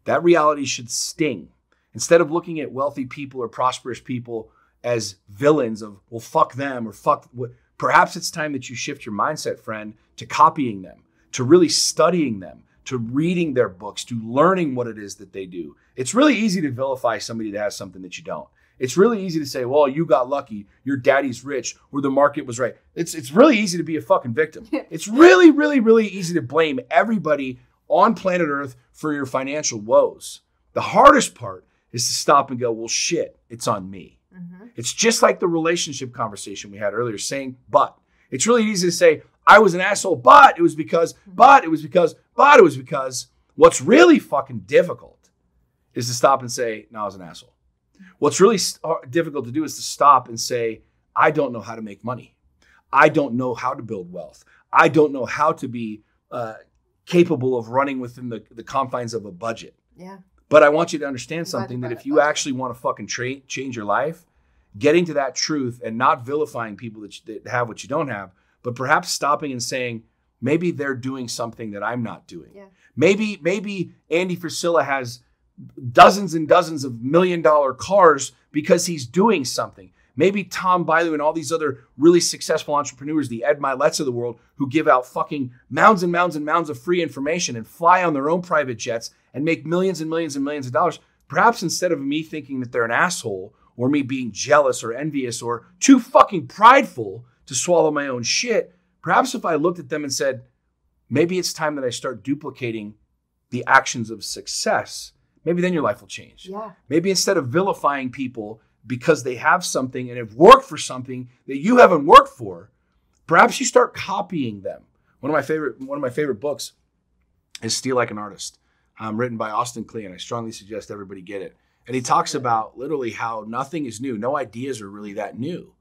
That reality should sting. Instead of looking at wealthy people or prosperous people as villains of, well, fuck them or fuck, perhaps it's time that you shift your mindset, friend, to copying them, to really studying them, to reading their books, to learning what it is that they do. It's really easy to vilify somebody that has something that you don't. It's really easy to say, well, you got lucky, your daddy's rich, or the market was right. It's really easy to be a fucking victim. It's really, really, really easy to blame everybody on planet Earth for your financial woes. The hardest part is to stop and go, well, shit, it's on me. Mm-hmm. It's just like the relationship conversation we had earlier, saying, but. It's really easy to say, I was an asshole, but it was because. What's really fucking difficult is to stop and say, no, I was an asshole. What's really difficult to do is to stop and say, I don't know how to make money. I don't know how to build wealth. I don't know how to be capable of running within the confines of a budget. Yeah. But I want you to understand something, that if you actually want to fucking change your life, getting to that truth and not vilifying people that have what you don't have, but perhaps stopping and saying, maybe they're doing something that I'm not doing. Yeah. Maybe Andy Frisilla has dozens and dozens of $1 million cars because he's doing something. Maybe Tom Bilyeu and all these other really successful entrepreneurs, the Ed Miletts of the world, who give out fucking mounds and mounds and mounds of free information and fly on their own private jets and make millions and millions and millions of dollars. Perhaps instead of me thinking that they're an asshole, or me being jealous or envious or too fucking prideful to swallow my own shit, perhaps if I looked at them and said, maybe it's time that I start duplicating the actions of success, maybe then your life will change. Yeah. Maybe instead of vilifying people because they have something and have worked for something that you haven't worked for, perhaps you start copying them. One of my favorite books is Steal Like an Artist, written by Austin Kleon. I strongly suggest everybody get it. And he talks about literally how nothing is new. No ideas are really that new.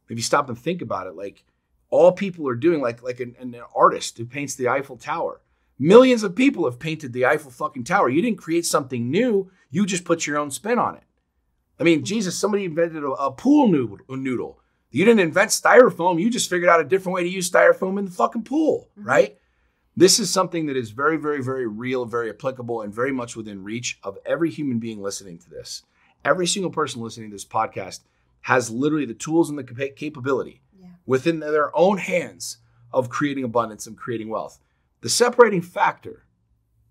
If you stop and think about it, like all people are doing, like an artist who paints the Eiffel Tower. Millions of people have painted the Eiffel fucking Tower. You didn't create something new. You just put your own spin on it. I mean, Jesus, somebody invented a pool noodle. You didn't invent styrofoam. You just figured out a different way to use styrofoam in the fucking pool, right? This is something that is very, very, very real, very applicable, and very much within reach of every human being listening to this. Every single person listening to this podcast has literally the tools and the capability within their own hands of creating abundance and creating wealth. The separating factor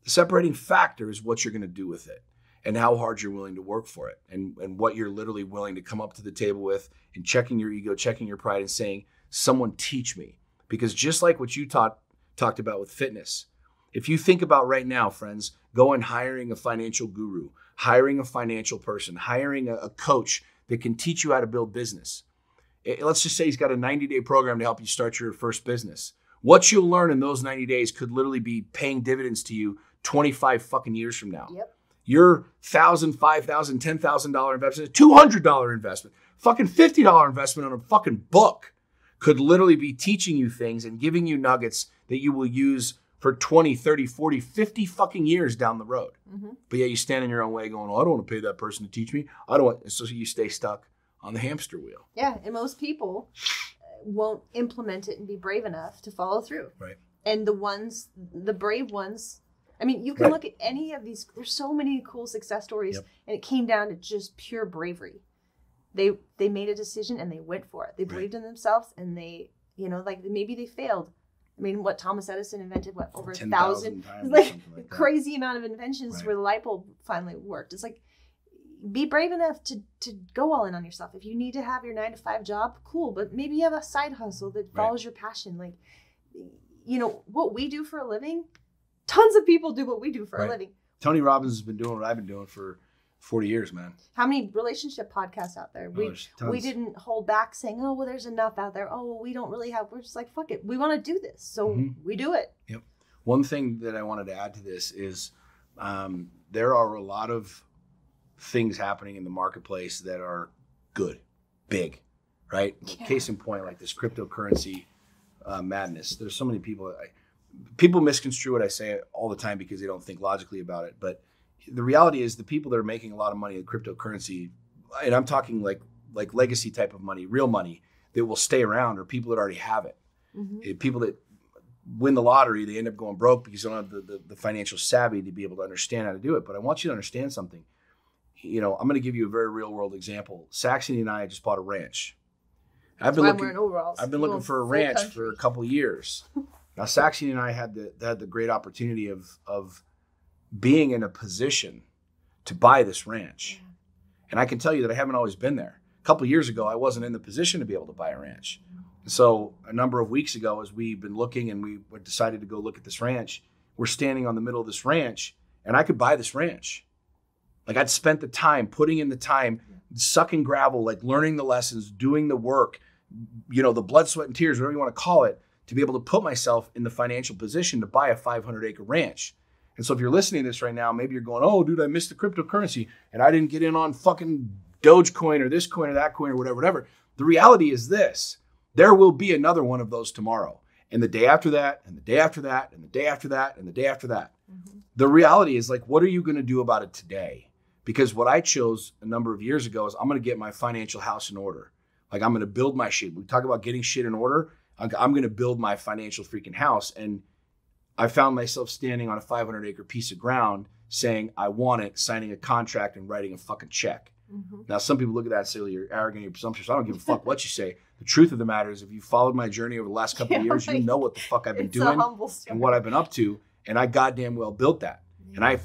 is what you're going to do with it and how hard you're willing to work for it and what you're literally willing to come up to the table with and checking your ego, checking your pride and saying, someone teach me. Because just like what you talked about with fitness, if you think about right now, friends, go and hiring a financial guru, hiring a financial person, hiring a coach that can teach you how to build business. Let's just say he's got a 90-day program to help you start your first business. What you'll learn in those 90 days could literally be paying dividends to you 25 fucking years from now. Yep. Your $1,000, $5,000, $10,000 investment, $200 investment, fucking $50 investment on a fucking book could literally be teaching you things and giving you nuggets that you will use for 20, 30, 40, 50 fucking years down the road. Mm-hmm. But yeah, you stand in your own way going, oh, I don't want to pay that person to teach me. I don't want, so you stay stuck on the hamster wheel. Yeah, and most people won't implement it and be brave enough to follow through. Right. And the brave ones I mean, you can look at any of these. There's so many cool success stories, and it came down to just pure bravery. They made a decision and they went for it. They believed in themselves, and they, like maybe they failed. I mean, what Thomas Edison invented, over 1,000, like crazy amount of inventions where the light bulb finally worked. It's like, be brave enough to go all in on yourself. If you need to have your 9-to-5 job, cool, but maybe you have a side hustle that follows your passion. Like, what we do for a living, tons of people do what we do for a living. Tony Robbins has been doing what I've been doing for 40 years, man. How many relationship podcasts out there? We didn't hold back saying, oh, well, there's enough out there. Oh, well, we don't really have. We're just like, fuck it. We want to do this. So we do it. Yep. One thing that I wanted to add to this is there are a lot of things happening in the marketplace that are good, big, right? Yeah. Case in point, like this cryptocurrency madness. There's so many people. People misconstrue what I say all the time because they don't think logically about it. But the reality is the people that are making a lot of money in cryptocurrency, and I'm talking like legacy type of money, real money that will stay around, are people that already have it. People that win the lottery, they end up going broke because they don't have the financial savvy to be able to understand how to do it. But I want you to understand something. I'm going to give you a very real world example. Saxony and I just bought a ranch. I've been looking for a ranch for a couple of years. Now, Saxony and I had the great opportunity of being in a position to buy this ranch. And I can tell you that I haven't always been there. A couple of years ago, I wasn't in the position to be able to buy a ranch. So a number of weeks ago, as we've been looking and we decided to go look at this ranch, we're standing on the middle of this ranch, and I could buy this ranch. Like, I'd spent the time, putting in the time, sucking gravel, like learning the lessons, doing the work, the blood, sweat, and tears, whatever you want to call it, to be able to put myself in the financial position to buy a 500-acre ranch. And so if you're listening to this right now, maybe you're going, oh, dude, I missed the cryptocurrency, and I didn't get in on fucking Dogecoin or this coin or that coin or whatever. The reality is this. There will be another one of those tomorrow, and the day after that, and the day after that, and the day after that, and the day after that. The reality is, like, what are you going to do about it today? Because what I chose a number of years ago is I'm going to get my financial house in order. Like, I'm going to build my shit. We talk about getting shit in order. I'm going to build my financial freaking house. And I found myself standing on a 500-acre piece of ground saying, I want it, signing a contract and writing a fucking check. Now, some people look at that and say, well, you're arrogant, you're presumptuous. I don't give a fuck what you say. The truth of the matter is, if you followed my journey over the last couple of years, you know what the fuck I've been doing and what I've been up to. And I goddamn well built that. And I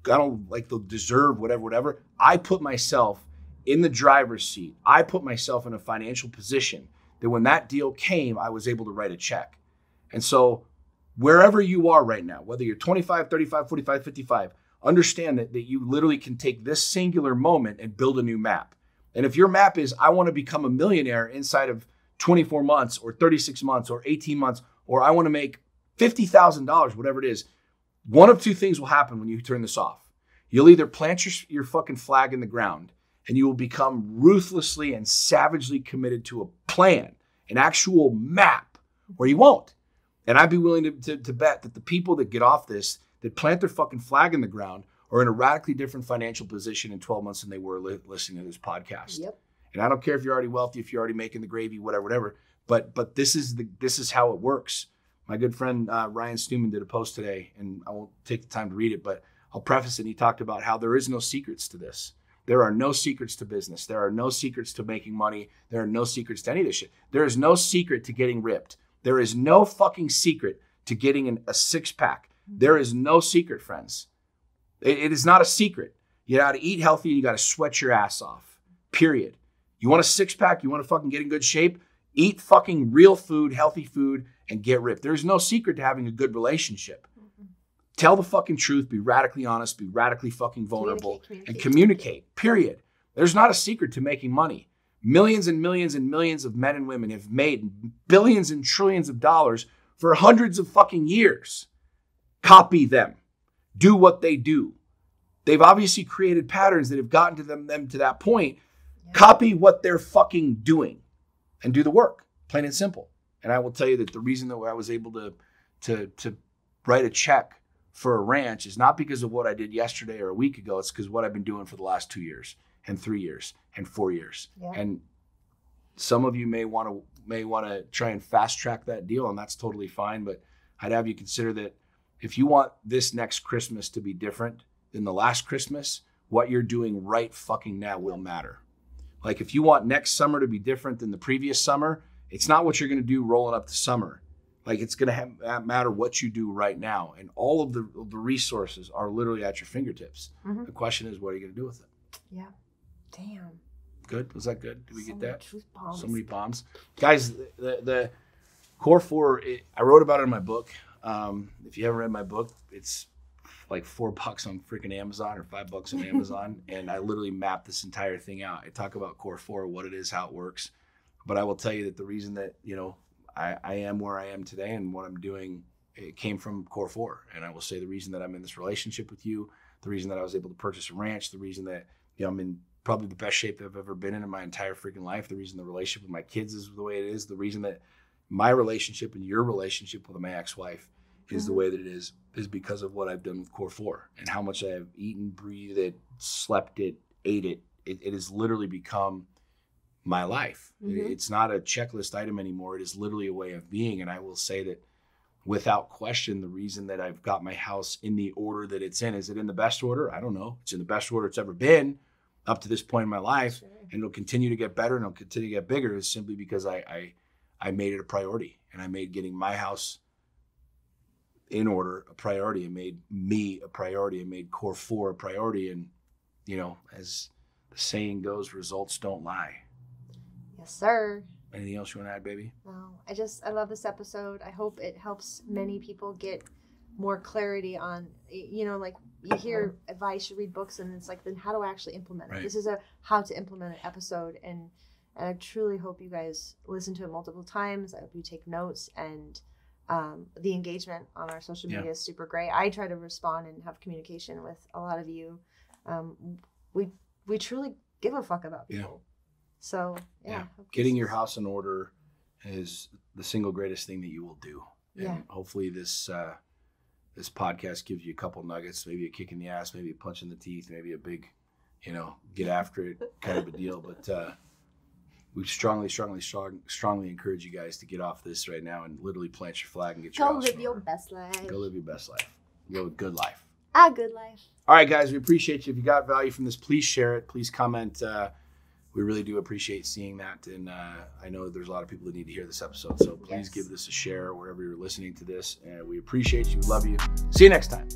don't like to deserve whatever. I put myself in the driver's seat. I put myself in a financial position that when that deal came, I was able to write a check. And so wherever you are right now, whether you're 25, 35, 45, 55, understand that you literally can take this singular moment and build a new map. And if your map is, I want to become a millionaire inside of 24 months or 36 months or 18 months, or I want to make $50,000, whatever it is, one of two things will happen when you turn this off. You'll either plant your fucking flag in the ground, and you will become ruthlessly and savagely committed to a plan, an actual map, or you won't. And I'd be willing to bet that the people that get off this, that plant their fucking flag in the ground, are in a radically different financial position in 12 months than they were listening to this podcast. Yep. And I don't care if you're already wealthy, if you're already making the gravy, whatever. But this is how it works. My good friend Ryan Stewman did a post today, and I won't take the time to read it, but I'll preface it. And he talked about how there is no secrets to this. There are no secrets to business. There are no secrets to making money. There are no secrets to any of this shit. There is no secret to getting ripped. There is no fucking secret to getting a six-pack. There is no secret, friends. It is not a secret. You got to eat healthy and you got to sweat your ass off, period. You want a six-pack? You want to fucking get in good shape? Eat fucking real food, healthy food, and get ripped. There's no secret to having a good relationship. Tell the fucking truth, be radically honest, be radically fucking vulnerable, and communicate, period. There's not a secret to making money. Millions and millions and millions of men and women have made billions and trillions of dollars for hundreds of fucking years. Copy them. Do what they do. They've obviously created patterns that have gotten to them to that point. Yeah. Copy what they're fucking doing and do the work, plain and simple. And I will tell you that the reason that I was able to write a check for a ranch is not because of what I did yesterday or a week ago. It's because what I've been doing for the last 2 years and 3 years and 4 years. Yeah. And some of you may want to try and fast track that deal, and that's totally fine. But I'd have you consider that If you want this next Christmas to be different than the last Christmas, what you're doing right fucking now will matter. Like if you want next summer to be different than the previous summer, it's not what you're going to do rolling up to summer. Like it's going to matter what you do right now. And all of the resources are literally at your fingertips. Mm-hmm. The question is, what are you going to do with it? Yeah. Damn. Good? Was that good? Did we get that? Bombs. So many bombs. Guys, the Core 4, I wrote about it in my book. If you haven't read my book, it's like $4 on freaking Amazon or $5 on Amazon. And I literally mapped this entire thing out. I talk about Core 4, what it is, how it works. But I will tell you that the reason that, I am where I am today and what I'm doing, it came from Core 4. And I will say the reason that I'm in this relationship with you, the reason that I was able to purchase a ranch, the reason that, I'm in probably the best shape I've ever been in my entire freaking life, the reason the relationship with my kids is the way it is, the reason that my relationship and your relationship with my ex-wife is the way that it is because of what I've done with Core 4 and how much I've eaten, breathed it, slept it, ate it. It has literally become my life. Mm-hmm. It's not a checklist item anymore. It is literally a way of being. And I will say that without question, the reason that I've got my house in the order that it's in, is it in the best order? I don't know. It's in the best order it's ever been up to this point in my life. Sure. And it'll continue to get better and it'll continue to get bigger, is simply because I made it a priority, and I made getting my house in order a priority. It made me a priority. It made Core 4 a priority. And, as the saying goes, results don't lie. Yes, sir. Anything else you want to add, baby? No, I love this episode. I hope it helps many people get more clarity on, like you hear advice, you read books, and it's like, then how do I actually implement it? Right. This is a how to implement it episode. And I truly hope you guys listen to it multiple times. I hope you take notes, and the engagement on our social media is super great. I try to respond and have communication with a lot of you. We truly give a fuck about people. Yeah. So, getting your house in order is the single greatest thing that you will do. And hopefully this podcast gives you a couple nuggets, maybe a kick in the ass, maybe a punch in the teeth, maybe a big, get after it kind of a deal. But we strongly encourage you guys to get off this right now and literally plant your flag and get your house in order. Go live your best life. Go live your best life. Live a good life. A good life. All right, guys, we appreciate you. If you got value from this, please share it. Please comment. We really do appreciate seeing that. And I know there's a lot of people that need to hear this episode. So please give this a share wherever you're listening to this. And we appreciate you. Love you. See you next time.